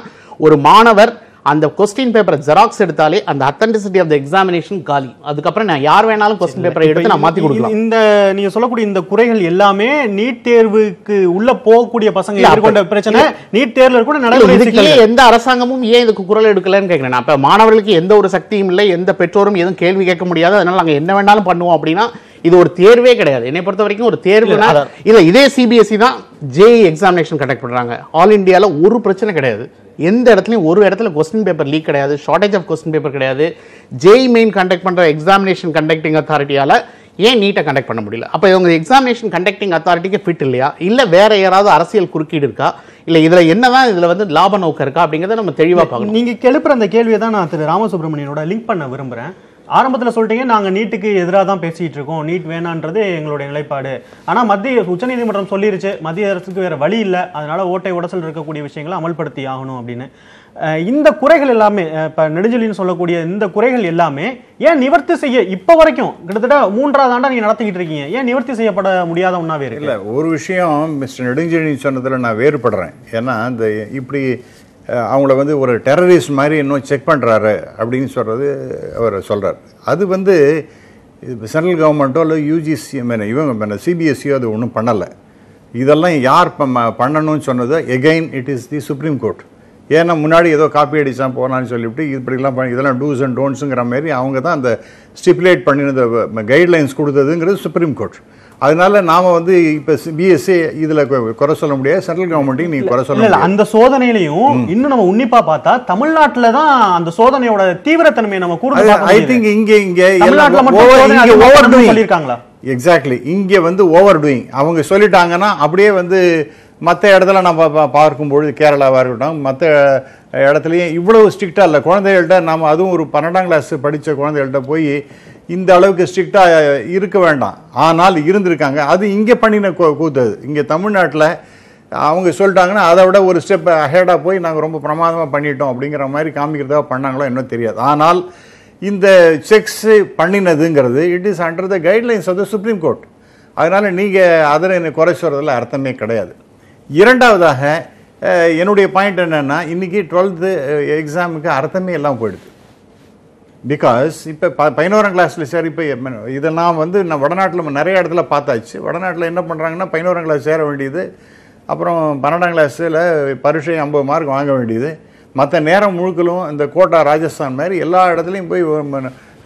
ஒரு மாணவர் அந்த கொஸ்டின் பேப்பரை ஜெராக்ஸ் எடுத்தாலே அந்த அத்தென்டிசிட்டி ஆஃப் தி எக்ஸாமினேஷன் காலி. அதுக்கப்புறம் நான் யார் வேணாலும் கொஸ்டின் பேப்பரை எடுத்து நான் மாற்றி கொடுக்கலாம். இந்த நீங்க சொல்லக்கூடிய இந்த குறைகள் எல்லாமே நீட் தேர்வுக்கு உள்ள போகக்கூடிய பசங்க எதிர்கொண்ட பிரச்சனை. நீட் தேர்வுல கூட நடைமுறை எந்த அரசாங்கமும் ஏன் இதுக்கு குரல் எடுக்கலன்னு கேட்கிறேன். அப்ப மாணவர்களுக்கு எந்த ஒரு சக்தியும் இல்லை, எந்த பெற்றோரும் எதுவும் கேள்வி கேட்க முடியாது, அதனால நாங்கள் என்ன வேணாலும் பண்ணுவோம் அப்படின்னா இது ஒரு தேர்வே கிடையாது. என்னை பொறுத்த வரைக்கும் ஒரு தேர்வு இல்ல. இதே CBSE தான் JEE எக்ஸாமினேஷன் கண்டக்ட் பண்றாங்க. ஆல் இந்தியால ஒரு பிரச்சனை கிடையாது. எந்த இடத்துலையும் ஒரு இடத்துல கொஸ்டின் பேப்பர் லீக் கிடையாது, ஷார்டேஜ் ஆஃப் கொஸ்டின் பேப்பர் கிடையாது. JEE மெயின் கண்டக்ட் பண்ற எக்ஸாமினேஷன் கண்டக்டிங் அத்தாரிட்டியால ஏன் நீட்டை கண்டக்ட் பண்ண முடியல? அப்போ இவங்க எக்ஸாமினேஷன் கண்டக்டிங் அத்தாரிட்டிக்கு ஃபிட் இல்லையா, இல்லை வேற யாராவது அரசியல் குறுக்கீடு இருக்கா, இல்லை இதில் என்னதான் இதில் வந்து லாப நோக்கம் இருக்கா அப்படிங்கிறத நம்ம தெளிவாக பார்க்கணும். நீங்கள் எழுப்புற அந்த கேள்வியை தான் நான் திரு ராமசுப்ரமணியனோட லிங்க் பண்ண விரும்புகிறேன். ஆரம்பத்தில் சொல்லிட்டீங்க நாங்கள் நீட்டுக்கு எதிராக தான் பேசிகிட்டு இருக்கோம், நீட் வேணான்றது எங்களுடைய நிலைப்பாடு. ஆனால் மத்திய உச்சநீதிமன்றம் சொல்லிருச்சு மத்திய அரசுக்கு வேறு வழி இல்லை, அதனால் ஓட்டை உடசல் இருக்கக்கூடிய விஷயங்களை அமல்படுத்தி ஆகணும் அப்படின்னு. இந்த குறைகள் எல்லாமே இப்ப நெடுஞ்செழியன் சொல்லக்கூடிய இந்த குறைகள் எல்லாமே ஏன் நிவர்த்தி செய்ய இப்ப வரைக்கும் கிட்டத்தட்ட 3வது ஆண்டா நீங்க நடத்திக்கிட்டு இருக்கீங்க, ஏன் நிவர்த்தி செய்யப்பட முடியாத ஒன்னாவே இருக்கு? இல்லை, ஒரு விஷயம் மிஸ்டர் நெடுஞ்செழியன் சொன்னதில் நான் வேறுபடுறேன். ஏன்னா இந்த இப்படி அவங்கள வந்து ஒரு டெரரிஸ்ட் மாதிரி இன்னும் செக் பண்ணுறாரு அப்படின்னு சொல்கிறது அவர் சொல்கிறார். அது வந்து சென்ட்ரல் கவர்மெண்ட்டோ இல்லை யூஜிசி இவங்க சிபிஎஸ்சியோ அது ஒன்றும் பண்ணலை. இதெல்லாம் யார் பண்ணணும்னு சொன்னது again it is the supreme court. ஏன்னா முன்னாடி ஏதோ காப்பி அடித்தான் போனான்னு சொல்லிவிட்டு இப்படிலாம் இதெல்லாம் டூஸ் அண்ட் டோன்ட்ஸுங்கிற மாதிரி அவங்க தான் அந்த ஸ்டிப்புலேட் பண்ணினத கைட்லைன்ஸ் கொடுத்ததுங்கிறது சுப்ரீம் கோர்ட். அதனால நாம வந்து இப்போ பிஎஸ்சி இதில் குறை சொல்ல முடியாது, சென்ட்ரல் கவர்மெண்ட்டையும் நீங்கள் குறை சொல்ல முடியாது. அந்த சோதனையிலையும் இன்னும் நம்ம உன்னிப்பா பார்த்தா தமிழ்நாட்டில் தான் அந்த சோதனையோட தீவிரத்தன்மையை நம்ம கூர்ந்து ஐ திங்க் இங்கே சொல்லியிருக்காங்களா? எக்ஸாக்ட்லி, இங்கே வந்து ஓவர் டூயிங் அவங்க சொல்லிட்டாங்கன்னா அப்படியே வந்து மற்ற இடத்துல நம்ம பார்க்கும்பொழுது கேரளாவாக இருக்கட்டும் மற்ற இடத்துலையும் இவ்வளவு ஸ்ட்ரிக்டாக இல்லை. குழந்தைகள்கிட்ட நம்ம அதுவும் ஒரு 12ஆம் கிளாஸ் படித்த குழந்தைகள்கிட்ட போய் இந்த அளவுக்கு ஸ்ட்ரிக்டாக இருக்க வேண்டாம், ஆனால் இருந்திருக்காங்க. அது இங்கே பண்ணின கூத்தது. இங்கே தமிழ்நாட்டில் அவங்க சொல்லிட்டாங்கன்னா அதை விட ஒரு ஸ்டெப் அஹெடாக போய் நாங்கள் ரொம்ப பிரமாதமாக பண்ணிட்டோம் அப்படிங்கிற மாதிரி காமிக்கிறதா பண்ணாங்களோ இன்னும் தெரியாது. ஆனால் இந்த செக்ஸ் பண்ணினதுங்கிறது it is under the guidelines of the supreme court. அதனால் நீங்கள் அதில் குறை சொல்கிறதுல அர்த்தமே கிடையாது. இரண்டாவதாக என்னுடைய பாயிண்ட் என்னென்னா, இன்றைக்கி 12th எக்ஸாமுக்கு அர்த்தமே எல்லாம் போயிடுது. பிகாஸ் இப்போ 11ஆம் கிளாஸில் சரி இப்போ இதெல்லாம் வந்து நான் வடநாட்டில் நிறைய இடத்துல பார்த்தாச்சு. வடநாட்டில் என்ன பண்ணுறாங்கன்னா 11ஆம் கிளாஸ் சேர வேண்டியது, அப்புறம் 12ஆம் கிளாஸில் பரீட்சை 50 மார்க் வாங்க வேண்டியது, மற்ற நேரம் முழுக்கலும் இந்த கோட்டா ராஜஸ்தான் மாதிரி எல்லா இடத்துலையும் போய்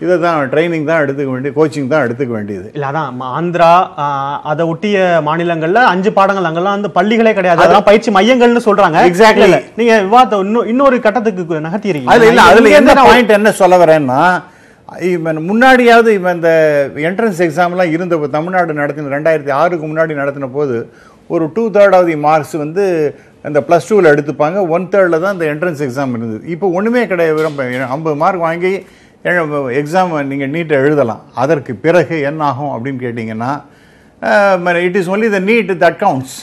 இதை தான் ட்ரைனிங் தான் எடுத்துக்க வேண்டியது, கோச்சிங் தான் எடுத்துக்க வேண்டியது. இல்லை அதான் ஆந்திரா அதை ஒட்டிய மாநிலங்களில் 5 பாடங்கள் அங்கெல்லாம் வந்து பள்ளிகளே கிடையாது, அதான் பயிற்சி மையங்கள்னு சொல்றாங்க. எக்ஸாக்ட்லி, நீங்க விவாதத்தை இன்னொரு கட்டத்துக்கு நகர்த்தி இருக்கீங்க. அதுல என்ன பாயிண்ட் என்ன சொல்ல வரேன்னா, முன்னாடியாவது இவன் இந்த என்ட்ரன்ஸ் எக்ஸாம்லாம் இருந்த தமிழ்நாடு நடத்தின 2006க்கு முன்னாடி நடத்தின போது ஒரு 2/3 ஆஃப் தி மார்க்ஸ் வந்து இந்த +2வில் எடுத்துப்பாங்க, 1/3 தான் இந்த என்ட்ரன்ஸ் எக்ஸாம் இருந்தது. இப்போ ஒன்றுமே கிடையாது, 50 மார்க் வாங்கி எக்ஸாம் நீங்கள் நீட்டை எழுதலாம். அதற்கு பிறகு என்ன ஆகும் அப்படின்னு கேட்டிங்கன்னா, it is only the need that counts.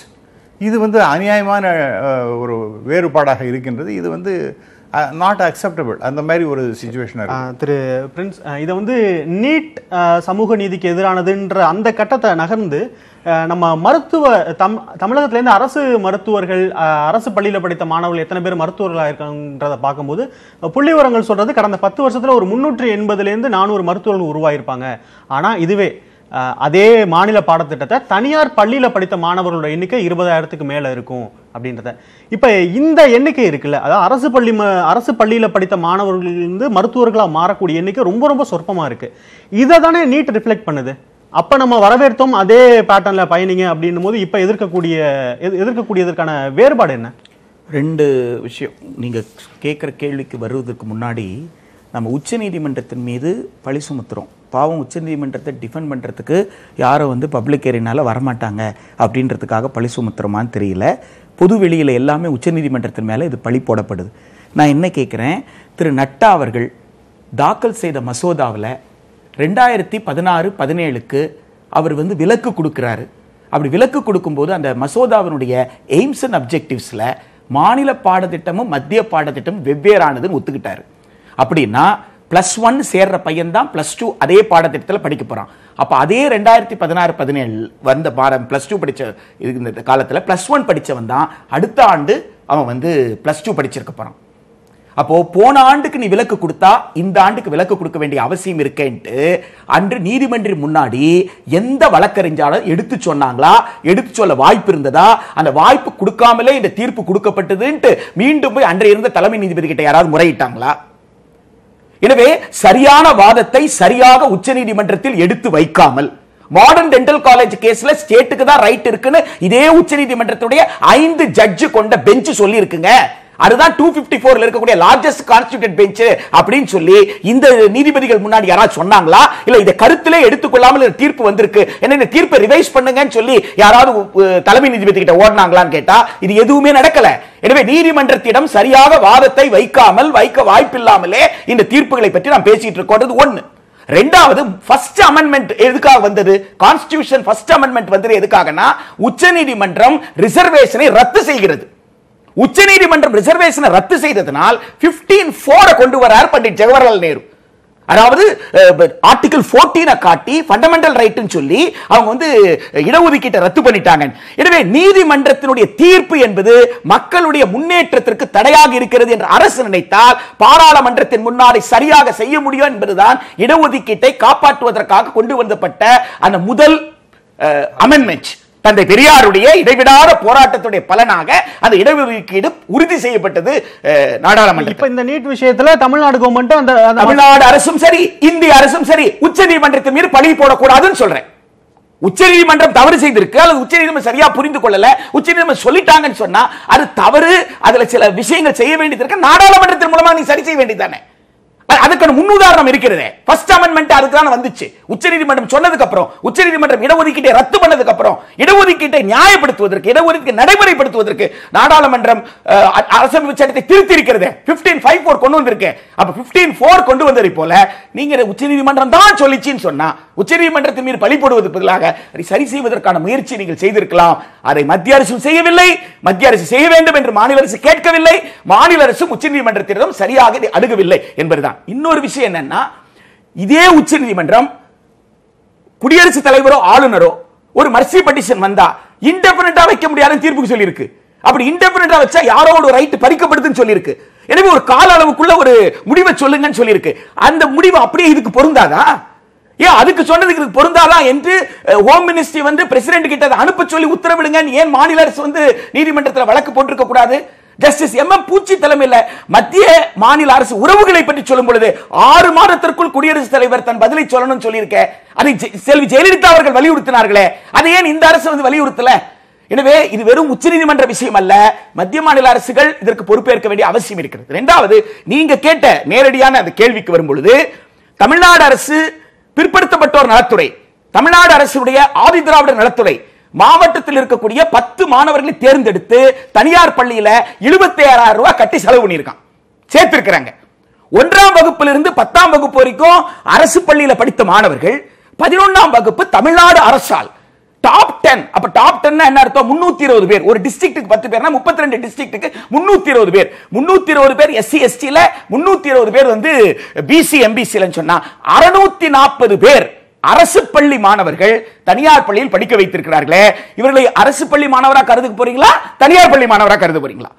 இது வந்து அநியாயமான ஒரு வேறுபாடாக இருக்கின்றது. இது வந்து நாட் அக்செப்டபிள். அந்த மாதிரி ஒரு சிச்சுவேஷன். திரு பிரின்ஸ், இதை வந்து நீட் சமூக நீதிக்கு எதிரானதுன்ற அந்த கட்டத்தை நகர்ந்து நம்ம மருத்துவ தமிழகத்திலேருந்து அரசு மருத்துவர்கள், அரசு பள்ளியில் படித்த மாணவர்கள் எத்தனை பேர் மருத்துவர்களாக இருக்காங்கன்றதை பார்க்கும்போது புள்ளி விவரங்கள் சொல்றது கடந்த 10 வருஷத்துல ஒரு 380லேருந்து 400 மருத்துவர்கள் உருவாயிருப்பாங்க. ஆனால் இதுவே அதே மாநில பாடத்திட்டத்தை தனியார் பள்ளியில் படித்த மாணவர்களோட எண்ணிக்கை 20,000க்கு மேலே இருக்கும் அப்படின்றத. இப்போ இந்த எண்ணிக்கை இருக்குல்ல, அதாவது அரசு பள்ளியில் படித்த மாணவர்கள் மருத்துவர்களாக மாறக்கூடிய எண்ணிக்கை ரொம்ப ரொம்ப சொற்பமாக இருக்கு. இதை தானே நீட் ரிஃப்ளெக்ட் பண்ணுது. அப்போ நம்ம வரவேற்றோம் அதே பேட்டர்னில் பயணிங்க அப்படின்னும் போது இப்போ எதிர்க்கக்கூடியதற்கான வேறுபாடு என்ன? 2 விஷயம். நீங்கள் கேட்குற கேள்விக்கு வருவதற்கு முன்னாடி நம்ம உச்சநீதிமன்றத்தின் மீது பழி சுமத்துறோம். பாவம், உச்சநீதிமன்றத்தை டிஃபெண்ட் பண்ணுறதுக்கு யாரும் வந்து பப்ளிக் ஏரியானால வரமாட்டாங்க அப்படின்றதுக்காக பழி சுமத்துறோமான்னு தெரியல. பொது வெளியில் எல்லாமே உச்சநீதிமன்றத்தின் மேலே இது பழி போடப்படுது. நான் என்ன கேட்குறேன், திரு நட்டா அவர்கள் தாக்கல் செய்த மசோதாவில் 2016-17க்கு அவர் வந்து விலக்கு கொடுக்குறாரு. அப்படி விலக்கு கொடுக்கும்போது அந்த மசோதாவினுடைய எய்ம்ஸ் அண்ட் அப்ஜெக்டிவ்ஸில் மாநில பாடத்திட்டமும் மத்திய பாடத்திட்டமும் வெவ்வேறானதுன்னு ஒத்துக்கிட்டாரு. அப்படின்னா +1 சேர்ற பையன் தான் +2 அதே பாடத்திட்டத்தில் படிக்க போகிறான். அப்போ அதே 2016-17 வந்த +2 படித்த இந்த காலத்தில் +1 படித்தவன் தான் அடுத்த ஆண்டு அவன் வந்து +2 படிச்சிருக்க போகிறான். அப்போ போன ஆண்டுக்கு நீ விலக்கு கொடுத்தா இந்த ஆண்டுக்கு விலக்கு கொடுக்க வேண்டிய அவசியம் இருக்கேன்ட்டு அன்று நீதிமன்றம் முன்னாடி எந்த வழக்கறிஞாலும் எடுத்து சொன்னாங்களா, எடுத்து சொல்ல வாய்ப்பு இருந்ததா? அந்த வாய்ப்பு கொடுக்காமலே இந்த தீர்ப்பு கொடுக்கப்பட்டதுன்ட்டு மீண்டும் போய் அன்றைய இருந்த தலைமை நீதிபதி கிட்ட யாராவது முறையிட்டாங்களா? எனவே சரியான வாதத்தை சரியாக உச்சநீதிமன்றத்தில் எடுத்து வைக்காமல் மாடர்ன் டென்டல் காலேஜ் கேஸ்ல ஸ்டேட்டுக்கு தான் ரைட் இருக்குன்னு இதே உச்சநீதிமன்றத்துடைய 5 ஜட்ஜ் கொண்ட பெஞ்ச் சொல்லி இருக்குங்க. அதுதான் 254ல இருக்கக்கூடிய லார்ஜஸ்ட் கான்ஸ்டிடியூட்டட் பெஞ்ச் அப்படின்னு சொல்லி இந்த நீதிபதிகள் முன்னாடி யாராவது சொன்னாங்களா? இல்ல இதை கருத்திலே எடுத்துக்கொள்ளாமல் தீர்ப்பு வந்திருக்கு, என்ன இந்த தீர்ப்பை ரிவைஸ் பண்ணுங்கன்னு சொல்லி யாராவது தலைமை நீதிபதி கிட்ட ஓடினாங்களான்னு கேட்டா இது எதுவுமே நடக்கல. எனவே நீதிமன்றத்திடம் சரியாக வாதத்தை வைக்க வாய்ப்பில்லாமலே இந்த தீர்ப்புகளை பற்றி நாம் பேசிட்டு இருக்கோம். ஒன்னு. ரெண்டாவது, ஃபர்ஸ்ட் அமெண்ட்மெண்ட் எதுக்காக வந்தது? கான்ஸ்டிடியூஷன் ஃபர்ஸ்ட் அமெண்ட்மெண்ட் வந்தது எதுக்காகனா உச்சநீதிமன்றம் ரிசர்வேஷனை ரத்து செய்கிறது. உச்சநீதிமன்றம் ரிசர்வேஷனை ரத்து செய்ததனால் 15(4) கொண்டு வரார் பண்டிட் ஜவஹர்லால் நேரு. அதாவது ஆர்டிகல் 14 காட்டி ஃபண்டமெண்டல் ரைட்னு சொல்லி அவங்க வந்து இடஒதுக்கீட்டை ரத்து பண்ணிட்டாங்க. எனவே நீதிமன்றத்தினுடைய தீர்ப்பு என்பது மக்களுடைய முன்னேற்றத்திற்கு தடையாக இருக்கிறது என்று அரசு நினைத்தால் பாராளுமன்றத்தின் முன்னாடி சரியாக செய்ய முடியும் என்பதுதான் இடஒதுக்கீட்டை காப்பாற்றுவதற்காக கொண்டு வந்தப்பட்ட அந்த முதல் அமெண்ட்மெண்ட். தந்தை பெரியாருடைய இடைவிடாத போராட்டத்துடைய பலனாக அந்த இடஒதுக்கீடு உறுதி செய்யப்பட்டது நாடாளுமன்றம். இப்ப இந்த நீட் விஷயத்துல தமிழ்நாடு கவர்மெண்ட் அந்த தமிழ்நாடு அரசும் சரி இந்திய அரசும் சரி உச்சநீதிமன்றத்தின் மீது பழி போடக்கூடாதுன்னு சொல்றேன். உச்சநீதிமன்றம் தவறு செய்திருக்கு அல்லது உச்சநீதிமன்றம் சரியா புரிந்து கொள்ளல, உச்சநீதிமன்றம் சொல்லிட்டாங்கன்னு சொன்னா அது தவறு. அதுல சில விஷயங்கள் செய்ய வேண்டியது இருக்கு, நாடாளுமன்றத்தின் மூலமா நீ சரி செய்ய வேண்டியதானே. அதுக்கு முன்னுதாரணம் இருக்கிறது. ஃபர்ஸ்ட் அமெண்ட்மென்ட் அதுக்கு தான் வந்துச்சு. உச்சநீதிமன்றம் சொன்னதுக்கு அப்புறம், உச்சநீதிமன்றம் இடஒதுக்கீட்டை ரத்து பண்ணதுக்கு அப்புறம் இடஒதுக்கீட்டை நியாயப்படுத்துவதற்கு, இடஒதுக்கீட்டை நடைமுறைப்படுத்துவதற்கு நாடாளுமன்றம் அரசியலமைப்பு சட்டத்தை திருத்தி இருக்கிறது. 15(5)(4) கொண்டு வந்திருக்கு. அப்ப 15(4) கொண்டு வந்ததை போல நீங்க உச்சநீதிமன்றம் தான் சொல்லிச்சின்னு சொன்னா உச்சநீதிமன்றத்தின் மீது பழி போடுவதற்கு பதிலாக அதை சரி செய்வதற்கான முயற்சி நீங்கள் செய்திருக்கலாம். அதை மத்திய அரசும் செய்யவில்லை. மத்திய அரசு செய்ய வேண்டும் என்று மாநில அரசு கேட்கவில்லை. மாநில அரசும் உச்சநீதிமன்றத்திடம் சரியாக அணுகவில்லை என்பதுதான். இன்னொரு விஷயம் என்னன்னா, இதே உச்சநீதிமன்றம் குடியரசுத் தலைவரோ ஆளுநரோ ஒரு மர்சி பெட்டிஷன் வந்தா இன்டெஃபினிட்டா வைக்க முடியாதுன்னு தீர்ப்புக்கு சொல்லி இருக்கு. அப்படி இன்டெஃபினிட்டா வச்சா யாரோட ரைட் பறிக்கப்படுதுன்னு சொல்லி இருக்கு. எனவே ஒரு கால அளவுக்குள்ள ஒரு முடிவை சொல்லுங்கன்னு சொல்லி இருக்கு. அந்த முடிவு அப்படியே இதுக்கு பொருந்தாதா? ஏன் அதுக்கு சொன்னதுக்கு பொருந்தாதா என்று ஹோம் மினிஸ்ட்ரி வந்து பிரசிடென்ட் கிட்ட அனுப்ப சொல்லி உத்தரவிடுங்க. ஏன் மாநில அரசு வந்து நீதிமன்றத்தில் வழக்கு போட்டிருக்க கூடாது? ஜஸ்டிஸ் எம்.எம். பூச்சி தலைமையில் மத்திய மாநில அரசு உறவுகளை பற்றி சொல்லும் பொழுது 6 மாதத்திற்குள் குடியரசுத் தலைவர் தன் பதிலை சொல்லணும்னு சொல்லியிருக்க. அதை செல்வி ஜெயலலிதா அவர்கள் வலியுறுத்தினார்களே, அதை ஏன் இந்த அரசு வந்து வலியுறுத்தல? எனவே இது வெறும் உச்சநீதிமன்ற விஷயம் அல்ல. மத்திய மாநில அரசுகள் இதற்கு பொறுப்பேற்க வேண்டிய அவசியம் இருக்கிறது. இரண்டாவது, நீங்க கேட்ட நேரடியான அந்த கேள்விக்கு வரும் பொழுது, தமிழ்நாடு அரசு பிற்படுத்தப்பட்டோர் நலத்துறை, தமிழ்நாடு அரசுடைய ஆதி திராவிடர் நலத்துறை மாவட்டத்தில் இருக்கக்கூடிய 10 மாணவர்களை தேர்ந்தெடுத்து தனியார் பள்ளியில 76,000 ரூபாய் கட்டி செலவு பண்ணியிருக்கான், சேர்த்திருக்கிறாங்க. 1ஆம் வகுப்பிலிருந்து 10ஆம் வகுப்பு வரைக்கும் அரசு பள்ளியில படித்த மாணவர்கள் 11ஆம் வகுப்பு தமிழ்நாடு அரசால் டாப் 10. அப்ப டாப் 10 என்ன அர்த்தம்? 320 பேர். ஒரு டிஸ்ட்ரிக்ட்டுக்கு 10 பேர்னா 32 டிஸ்ட்ரிக்ட்டுக்கு 320 பேர். 320 பேர் எஸ்சி எஸ்டில, 320 பேர் வந்து பிசி எம்பிசில சொன்னா 640 பேர் அரசு பள்ளி மாணவர்கள் தனியார் பள்ளியில் படிக்க வைத்திருக்கிறார்களே, இவர்களை அரசு பள்ளி மாணவரா கருத போறீங்களா, தனியார் பள்ளி மாணவரா கருத போறீங்களா?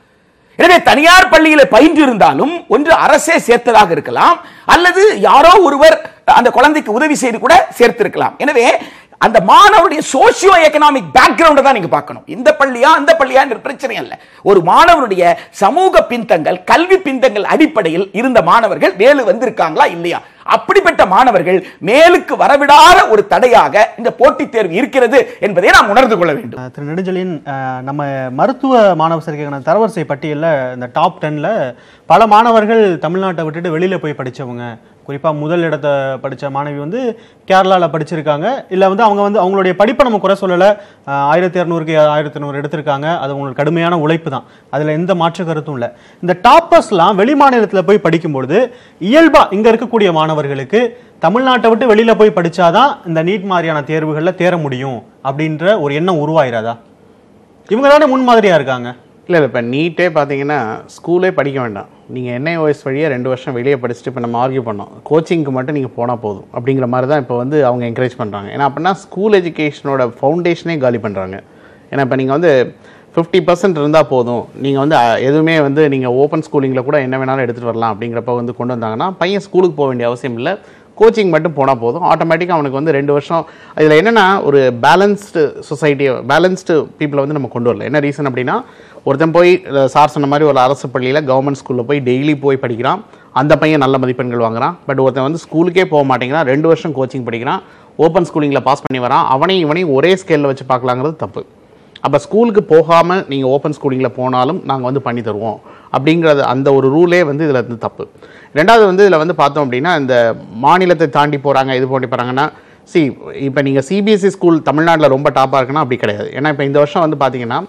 எனவே தனியார் பள்ளியில பயின்று இருந்தாலும் ஒன்று அரசே சேர்த்ததாக இருக்கலாம், அல்லது யாரோ ஒருவர் அந்த குழந்தைக்கு உதவி செய்து கூட சேர்த்திருக்கலாம். எனவே அந்த மாணவருடைய சோசியோ எகனாமிக் பேக்ரவுண்ட் தான் நீங்க பார்க்கணும். இந்த பள்ளியா அந்த பள்ளியா என்ற பிரச்சனை அல்ல. ஒரு மாணவருடைய சமூக பின்தங்கள், கல்வி பின்தங்கள் அடிப்படையில் இருந்த மாணவர்கள் மேலு வந்திருக்காங்களா இல்லையா? அப்படிப்பட்ட மாணவர்கள் மேலுக்கு வரவிடாத ஒரு தடையாக இந்த போட்டித் தேர்வு இருக்கிறது என்பதை நாம் உணர்ந்து கொள்ள வேண்டும். திரு நெடுஞ்செழியன், நம்ம மருத்துவ மாணவர் சேர்க்கைக்கான தரவரிசை பட்டியலில் இந்த டாப் 10ல பல மாணவர்கள் தமிழ்நாட்டை விட்டுட்டு வெளியில போய் படிச்சவங்க, குறிப்பா முதல் இடத்தை படிச்ச மாணவி வந்து கேரளாவில் படிச்சிருக்காங்க. இல்லை வந்து அவங்க வந்து அவங்களுடைய படிப்பை நம்ம குறை சொல்லலை, 1200க்கு 1100 எடுத்திருக்காங்க. அது அவங்களுக்கு கடுமையான உழைப்பு தான், அதில் எந்த மாற்று கருத்தும் இல்லை. இந்த டாப்பர்ஸ்லாம் வெளி மாநிலத்தில் போய் படிக்கும்பொழுது இயல்பா இங்க இருக்கக்கூடிய மாணவர்களுக்கு தமிழ்நாட்டை விட்டு வெளியில போய் படிச்சாதான் இந்த நீட் மாதிரியான தேர்வுகளில் தேர முடியும் அப்படின்ற ஒரு எண்ணம் உருவாயிராதா? இவங்க தானே முன்மாதிரியா இருக்காங்க. இல்லை இப்போ நீட்டே பார்த்தீங்கன்னா ஸ்கூலே படிக்க வேண்டாம், நீங்கள் NIOS வழியாக 2 வருஷம் வெளியே படிச்சுட்டு இப்போ நம்ம ஆர்கியூ பண்ணோம், கோச்சிங்க்கு மட்டும் நீங்கள் போனால் போதும் அப்படிங்கிற மாதிரி தான் இப்போ வந்து அவங்க என்கரேஜ் பண்ணுறாங்க. ஏன்னா அப்படின்னா ஸ்கூல் எஜுகேஷனோட ஃபவுண்டேஷனே காலி பண்ணுறாங்க. ஏன்னா இப்போ நீங்கள் வந்து 50% இருந்தால் போதும், நீங்கள் வந்து எதுவுமே வந்து நீங்கள் ஓப்பன் ஸ்கூலிங்கில் கூட என்ன வேணாலும் எடுத்துகிட்டு வரலாம் அப்படிங்கிறப்ப வந்து கொண்டு வந்தாங்கன்னா பையன் ஸ்கூலுக்கு போக வேண்டிய அவசியம் இல்லை, கோச்சிங் மட்டும் போனால் போதும். ஆட்டோமேட்டிக்காக அவனுக்கு வந்து 2 வருஷம். இதில் என்னென்னா ஒரு பேலன்ஸ்டு சொசைட்டியை, பேலன்ஸ்டு பீப்புளை வந்து நம்ம கொண்டு வரல. என்ன ரீசன் அப்படின்னா, ஒருத்தன் போய் சார் சொன்ன மாதிரி ஒரு அரசு பள்ளியில் கவர்மெண்ட் ஸ்கூலில் போய் டெய்லி போய் படிக்கிறான், அந்த பையன் நல்ல மதிப்பெண்கள் வாங்குறான். பட் ஒருத்தன் வந்து ஸ்கூலுக்கே போக மாட்டேங்கிறான், 2 வருஷம் கோச்சிங் படிக்கிறான், ஓப்பன் ஸ்கூலிங்கில் பாஸ் பண்ணி வரான், இவனையும் ஒரே ஸ்கேலில் வச்சு பார்க்கலாங்கிறது தப்பு. அப்போ ஸ்கூலுக்கு போகாமல் நீங்கள் ஓப்பன் ஸ்கூலிங்கில் போனாலும் நாங்கள் வந்து பண்ணி தருவோம் அப்படிங்கிறது அந்த ஒரு ரூலே வந்து இதில் வந்து தப்பு. ரெண்டாவது வந்து இதில் வந்து பார்த்தோம் அப்படின்னா, இந்த மாநிலத்தை தாண்டி போகிறாங்க, இது போட்டி போகிறாங்கன்னா, இப்போ நீங்கள் CBSE ஸ்கூல் தமிழ்நாட்டில் ரொம்ப டாப்பாக இருக்குன்னா அப்படி கிடையாது. ஏன்னா இப்போ இந்த வருஷம் வந்து பார்த்தீங்கன்னா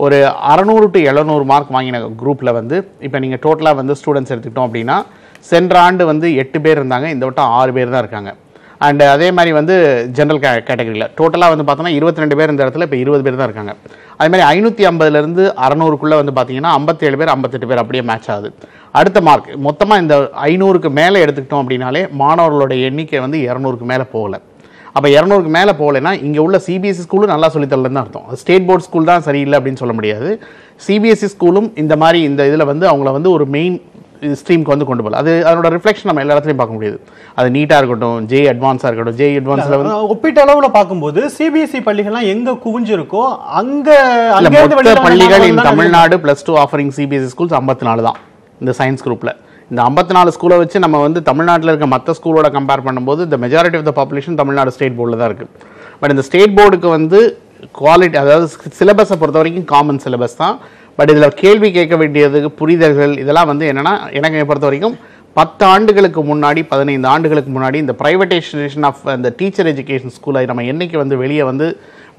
ஒரு 600 to 700 மார்க் வாங்கின குரூப்பில் வந்து இப்போ நீங்கள் டோட்டலாக வந்து ஸ்டூடெண்ட்ஸ் எடுத்துக்கிட்டோம் அப்படின்னா, சென்ற ஆண்டு வந்து 8 பேர் இருந்தாங்க, இந்த வட்டம் 6 பேர் தான் இருக்காங்க. அண்ட் அதே மாதிரி வந்து ஜென்ரல் கேட்டகரியில் டோட்டலாக வந்து பார்த்தோன்னா 22 பேர் இந்த இடத்துல இப்போ 20 பேர் தான் இருக்காங்க. அதே மாதிரி 550லேருந்து 600க்குள்ளே வந்து பார்த்தீங்கன்னா 57 பேர் 58 பேர் அப்படியே மேட்ச் ஆகுது. அடுத்த மார்க் மொத்தமாக இந்த 500க்கு மேலே எடுத்துக்கிட்டோம் அப்படின்னாலே மாணவர்களோட எண்ணிக்கை வந்து 200க்கு மேலே போகலை. அப்போ 200க்கு மேலே போகலைன்னா இங்கே உள்ள சிபிஎஸ்சி ஸ்கூலும் நல்லா சொல்லித்தரலன்னு அர்த்தம். ஸ்டேட் போர்ட் ஸ்கூல் தான் சரியில்லை அப்படின்னு சொல்ல முடியாது. சிபிஎஸ்சி ஸ்கூலும் இந்த மாதிரி இந்த இதில் வந்து அவங்கள வந்து ஒரு மெயின் ஸ்ட்ரீமுக்கு வந்து கொண்டு போகல. அது அதோட ரிஃப்ளெக்ஷன் நம்ம எல்லா இடத்துலையும் பார்க்க முடியுது. அது நீட்டாக இருக்கட்டும், ஜே அட்வான்ஸாக இருக்கட்டும். ஜே அட்வான்ஸில் வந்து ஒப்பீட்டு அளவில் பார்க்கும்போது சிபிஎஸ்சி பள்ளிகள்லாம் எங்கே குவிஞ்சிருக்கோ அங்கே பள்ளிகள் இன் தமிழ்நாடு +2 ஆஃபரிங் சிபிஎஸ்சி ஸ்கூல்ஸ் 54 தான் இந்த சயின்ஸ் குரூப்பில். இந்த 54 ஸ்கூலை வச்சு நம்ம வந்து தமிழ்நாட்டில் இருக்க மற்ற ஸ்கூலோட கம்பேர் பண்ணும்போது இந்த majority of the population Tamil Nadu state போர்டில் தான் இருக்குது. பட் இந்த ஸ்டேட் போர்டுக்கு வந்து குவாலிட்டி, அதாவது சிலபஸை பொறுத்த வரைக்கும் காமன் சிலபஸ் தான். பட் இதில் கேள்வி கேட்க வேண்டியது, புரிதல்கள், இதெல்லாம் வந்து என்னென்னா எனக்கு பொறுத்த வரைக்கும் 10 ஆண்டுகளுக்கு முன்னாடி 15 ஆண்டுகளுக்கு முன்னாடி இந்த ப்ரைவேட்டைசேஷன் ஆஃப் அந்த டீச்சர் எஜுகேஷன் ஸ்கூலை நம்ம என்னைக்கு வந்து வெளியே வந்து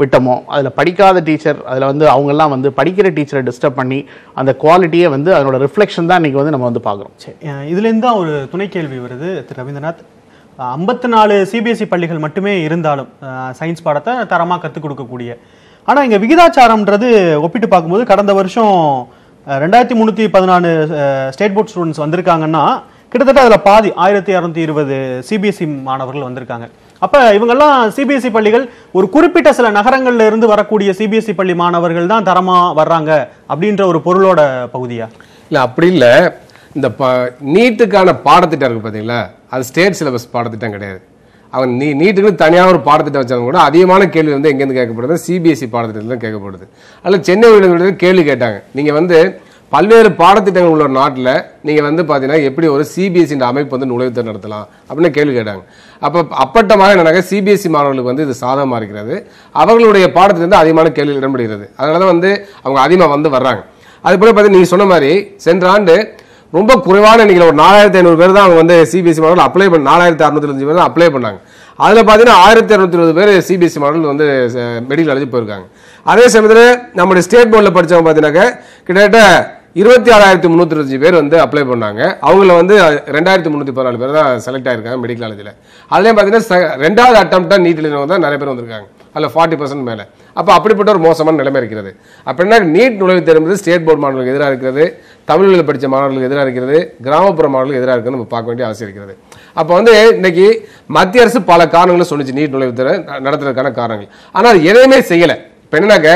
விட்டோமோ, அதில் படிக்காத டீச்சர், அதில் வந்து அவங்கெல்லாம் வந்து படிக்கிற டீச்சரை டிஸ்டர்ப் பண்ணி அந்த குவாலிட்டியை வந்து அதனோட ரிஃப்ளெக்ஷன் தான் இன்றைக்கி வந்து நம்ம வந்து பார்க்குறோம். சரி, இதுலேருந்து தான் ஒரு துணை கேள்வி வருது திரு ரவீந்திரநாத். 54 சிபிஎஸ்சி பள்ளிகள் மட்டுமே இருந்தாலும் சயின்ஸ் பாடத்தை தரமாக கற்றுக் கொடுக்கக்கூடிய, ஆனால் இங்கே விகிதாச்சாரம்ன்றது ஒப்பிட்டு பார்க்கும்போது கடந்த வருஷம் 2314 ஸ்டேட் போர்ட் ஸ்டூடெண்ட்ஸ் வந்திருக்காங்கன்னா கிட்டத்தட்ட அதில் பாதி 1220 சிபிஎஸ்சி மாணவர்கள் வந்திருக்காங்க. அப்போ இவங்கெல்லாம் சிபிஎஸ்சி பள்ளிகள் ஒரு குறிப்பிட்ட சில நகரங்கள்ல இருந்து வரக்கூடிய சிபிஎஸ்சி பள்ளி மாணவர்கள் தான் தரமாக வர்றாங்க அப்படின்ற ஒரு பொருளோட பகுதியா? இல்லை, அப்படி இல்லை. இந்த நீட்டுக்கான பாடத்திட்டம் இருக்குது பார்த்தீங்களா, அது ஸ்டேட் சிலபஸ் பாடத்திட்டம் கிடையாது. அவன் நீட்டுக்கு தனியாக ஒரு பாடத்திட்டம் வச்சாங்க கூட அதிகமான கேள்வி வந்து எங்கேருந்து கேட்கப்படுது, சிபிஎஸ்சி பாடத்திட்டத்தில் கேட்கப்படுது. அதில் சென்னை உயர்நீதிமன்றத்தில் கேள்வி கேட்டாங்க, நீங்கள் வந்து பல்வேறு பாடத்திட்டங்கள் உள்ள நாட்டில் நீங்கள் வந்து பார்த்தீங்கன்னா எப்படி ஒரு சிபிஎஸ்சி அமைப்பு வந்து நுழைவுத்தேர்வு நடத்தலாம் அப்படின்னு கேள்வி கேட்டாங்க. அப்போ அப்பட்டமாக என்னன்னாக்க சிபிஎஸ்சி மாணவர்களுக்கு வந்து இது சாதகமாக இருக்கிறது, அவர்களுடைய பாடத்திலிருந்து அதிகமான கேள்வி இடம்பெறுகிறது. அதனால தான் வந்து அவங்க அதிகமாக வந்து வர்றாங்க. அதுபோல் பார்த்தீங்கன்னா நீங்கள் சொன்ன மாதிரி சென்ற ஆண்டு ரொம்ப குறைவான எண்ணிக்கையில் ஒரு 4500 பேர் தான் அவங்க வந்து சிபிஎஸ்சி மாணவர்கள் அப்ளை பண்ண 4625 பேர் தான் அப்ளை பண்ணாங்க. அதில் பார்த்தீங்கன்னா 1220 பேர் சிபிஎஸ்சி மாணவர்கள் வந்து மெடிக்கல் காலேஜ் போயிருக்காங்க. அதே சமயத்தில் நம்முடைய ஸ்டேட் போர்டில் படித்தவங்க பார்த்தீங்கன்னாக்க கிட்டத்தட்ட 26325 பேர் வந்து அப்ளை பண்ணாங்க. அவங்கள வந்து 2314 பேர் தான் செலக்ட் ஆயிருக்காங்க மெடிக்கல் காலேஜில். அதுலேயும் பார்த்தீங்கன்னா ரெண்டாவது அட்டம்ப்டாக நீட் எழுதினவங்க தான் நிறைய பேர் வந்திருக்காங்க, அதில் 40% மேலே. அப்போ அப்படிப்பட்ட ஒரு மோசமான நிலைமை இருக்கிறது. அப்போ என்ன, நீட் நுழைவுத் தேர்வு என்பது ஸ்டேட் போர்டு மாணவர்களுக்கு எதிராக இருக்கிறது, தமிழில் படித்த மாணவர்களுக்கு எதிராக இருக்கிறது, கிராமப்புற மாணவர்களுக்கு எதிராக இருக்கிறது நம்ம பார்க்க வேண்டிய அவசியம் இருக்கிறது. அப்போ வந்து இன்னைக்கு மத்திய அரசு பல காரணங்களை சொல்லிச்சு நீட் நுழைவுத் தேர்வு நடத்துறதுக்கான காரணங்கள், ஆனால் எதையுமே செய்யலை. இப்போ என்னன்னாக்க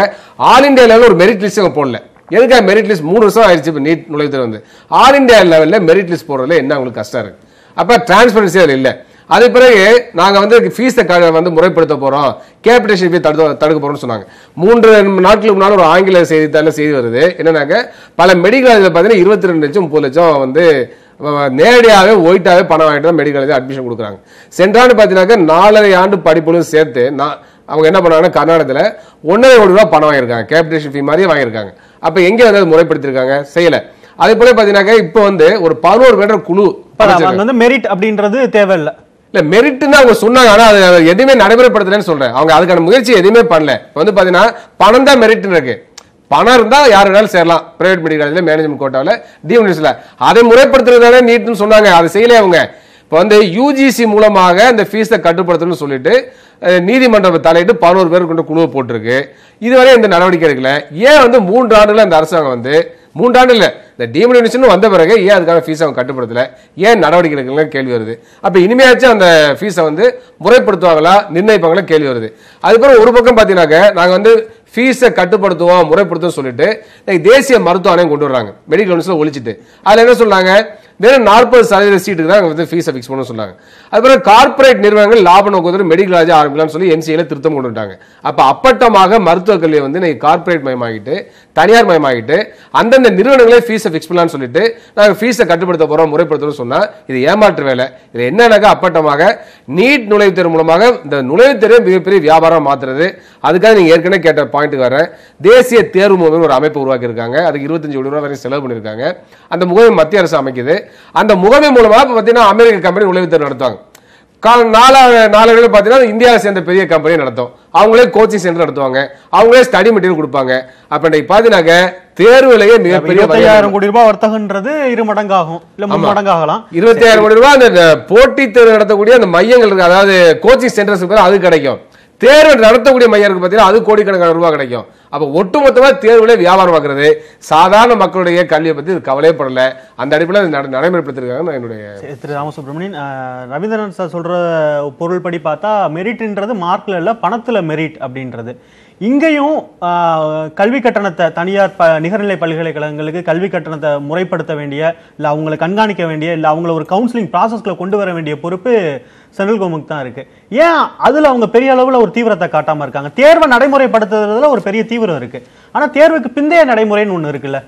ஆல் இண்டியா லெவலில் ஒரு மெரிட் லிஸ்ட் அவங்க போடல. எதுக்காக மெரிட் லிஸ்ட் 3 வருஷம் ஆயிடுச்சு. இப்போ நீட் நுழைவுத் தேர்வு வந்து ஆல் இண்டியா லெவலில் மெரிட் லிஸ்ட் போடுறதுல என்ன உங்களுக்கு கஷ்டம் இருக்கு? அப்போ டிரான்ஸ்பரன்சி அதில் இல்லை. அது பிறகு நாங்கள் வந்து ஃபீஸை வந்து முறைப்படுத்த போகிறோம், கேபிடேஷன் ஃபீ தடுக்க போகிறோம்னு சொன்னாங்க. 3 நாட்களுக்கு முன்னால் ஒரு ஆங்கில செய்தித்தாளில் செய்தி வருது என்னன்னாக்க பல மெடிக்கல் காலேஜில் பார்த்தீங்கன்னா 22 லட்சம் 30 லட்சம் வந்து நேரடியாகவே ஒயிட்டாகவே பணம் வாங்கிட்டு தான் மெடிக்கல் காலேஜ் அட்மிஷன் கொடுக்குறாங்க. சென்றாண்டு பார்த்தீங்கன்னாக்க 4.5 ஆண்டு படிப்புகளும் சேர்த்து அவங்க என்ன பண்ணாங்கன்னா கர்நாடகத்தில் 1.5 கோடி ரூபா பணம் வாங்கியிருக்காங்க, கேபிடேஷன் ஃபீ மாதிரியே வாங்கியிருக்காங்க. அப்போ எங்கே வந்து முறைப்படுத்திருக்காங்க? செய்யலை. அதே போல பார்த்தீங்கன்னாக்க இப்போ வந்து ஒரு 11 பேர் குழு வந்து மெரிட் அப்படின்றது தேவையில்லை. இல்ல மெரிட்னு அவங்க சொன்னாங்க, ஆனா அது எதுவுமே நடைமுறைப்படுத்தலன்னு சொல்றேன். அவங்க அதுக்கான முயற்சி எதுவுமே பண்ணல. இப்போ வந்து பாத்தீங்கன்னா பணம் தான் மெரிட் இருக்கு. பணம் இருந்தா யார் வேணாலும் சேரலாம் பிரைவேட் மெடிக்கல் காலேஜ்ல, மேனேஜ்மெண்ட் கோட்டாவில், டியூனிவர்சிட்டியில. அதை முறைப்படுத்துறதானே நீட்னு சொன்னாங்க, அதை செய்யல அவங்க. இப்போ வந்து யூஜிசி மூலமாக இந்த ஃபீஸை கட்டுப்படுத்தணும்னு சொல்லிட்டு நீதிமன்றம் தலையிட்டு 11 பேர் கொண்டு குழுவை போட்டிருக்கு. இதுவரை இந்த நடவடிக்கை எடுக்கல. ஏன் வந்து 3 ஆண்டுல இந்த அரசாங்கம் வந்து 3 ஆண்டு இல்லை இந்த டீமினேஷன் வந்த பிறகு ஏன் அதுக்கான ஃபீஸ் அவங்க கட்டுப்படுத்தல, ஏன் நடவடிக்கை எடுக்கல கேள்வி வருது. அப்ப இனிமேயாச்சும் அந்த ஃபீஸை வந்து முறைப்படுத்துவாங்களா, நிர்ணயிப்பாங்களா கேள்வி வருது. அதுக்கப்புறம் ஒரு பக்கம் பார்த்தீங்கன்னாக்க நாங்கள் வந்து ஃபீஸை கட்டுப்படுத்துவோம் முறைப்படுத்துவோம் சொல்லிட்டு தேசிய மருத்துவ ஆணையம் கொண்டு வர்றாங்க மெடிக்கல் யூனிவர்சிட்டியில் ஒழிச்சிட்டு. அதில் என்ன சொல்றாங்க, வெறும் 40% சீட்டுக்கு தான் வந்து ஃபீஸை ஃபிக்ஸ் பண்ண சொன்னாங்க. அதுக்கப்புறம் கார்பரேட் நிறுவனங்கள் லாப நோக்கத்தோடு மெடிக்கல் காலேஜ் ஆரம்பிக்கலாம்னு சொல்லி என்சிஏல திருத்தம் கொண்டு வந்துட்டாங்க. அப்ப அப்பட்டமாக மருத்துவக் கல்வியை வந்து கார்பரேட் மயமாகிட்டு தனியார் மயமாகிட்டு அந்தந்த நிறுவனங்களே ஃபீஸை ஃபிக்ஸ் பண்ணலாம்னு சொல்லிட்டு நாங்கள் ஃபீஸை கட்டுப்படுத்த போறோம் முறைப்படுத்தணும் சொன்னா இது ஏமாற்று வேலை. இது என்னன்னாக்கா அப்பட்டமாக நீட் நுழைவுத் தேர்வு மூலமாக இந்த நுழைவுத் தேர்வு மிகப்பெரிய வியாபாரம் மாத்துறது. அதுக்காக நீங்க ஏற்கனவே கேட்ட பாயிண்ட்டுக்கு வர தேசிய தேர்வு முகமை ஒரு அமைப்பு உருவாக்கி இருக்காங்க. அதுக்கு 25 கோடி ரூபாய் வரை செலவு பண்ணிருக்காங்க. அந்த முகமை மத்திய அரசு அமைக்குது. அந்த முகமை மூலமா பார்த்தீங்கன்னா அமெரிக்க கம்பெனி நுழைவுத் தேர்வு நடத்துவாங்க. நாளடைவில் பார்த்தீங்கன்னா இந்தியாவை சேர்ந்த பெரிய கம்பெனி நடத்தும். அவங்களே கோச்சிங் சென்டர் நடத்துவாங்க, அவங்களே ஸ்டடி மெட்டீரியல் கொடுப்பாங்க. அப்ப இன்னைக்கு பாத்தீங்கன்னாக்க தேர்வுலயே மிகப்பெரிய 25,000 கோடி ரூபாய் வர்த்தகன்றது 2 மடங்காகும், இல்ல 3 மடங்காகலாம். 25,000 கோடி ரூபாய் அந்த போட்டித் தேர்வு நடத்தக்கூடிய அந்த மையங்கள் இருக்கு, அதாவது கோச்சிங் சென்டர்ஸ் அது கிடைக்கும். தேர்வு நடத்தக்கூடிய மையம் இருக்கு பார்த்தீங்கன்னா அது கோடிக்கணக்கான ரூபாய் கிடைக்கும். அப்ப ஒட்டுமொத்தமா தேர்வுல வியாபாரம் பார்க்கறது சாதாரண மக்களுடைய கல்வியை பத்தி கவலைப்படல. அந்த அடிப்படையில் நடைமுறைப்படுத்திருக்காங்க. என்னுடைய திரு ராமசுப்ரமணியன், ரவீந்திரநாத் சார் சொல்ற பொருள் படி பார்த்தா மெரிட்ன்றது மார்க்ல இல்ல பணத்துல மெரிட் அப்படின்றது. இங்கேயும் கல்வி கட்டணத்தை தனியார் நிகர்நிலை பல்கலைக்கழகங்களுக்கு கல்வி கட்டணத்தை முறைப்படுத்த வேண்டிய, இல்லை அவங்களை கண்காணிக்க வேண்டிய, இல்லை அவங்கள ஒரு கவுன்சிலிங் ப்ராசஸ்ல கொண்டு வர வேண்டிய பொறுப்பு சென்ட்ரல் கவர்மெண்ட் தான் இருக்கு. ஏன் அதுல அவங்க பெரிய அளவுல ஒரு தீவிரத்தை காட்டாம இருக்காங்க? தேர்வை நடைமுறைப்படுத்துறதுல ஒரு பெரிய தீவிரம் இருக்கு, ஆனா தேர்வுக்கு பிந்தைய நடைமுறைன்னு ஒண்ணு இருக்குல்ல,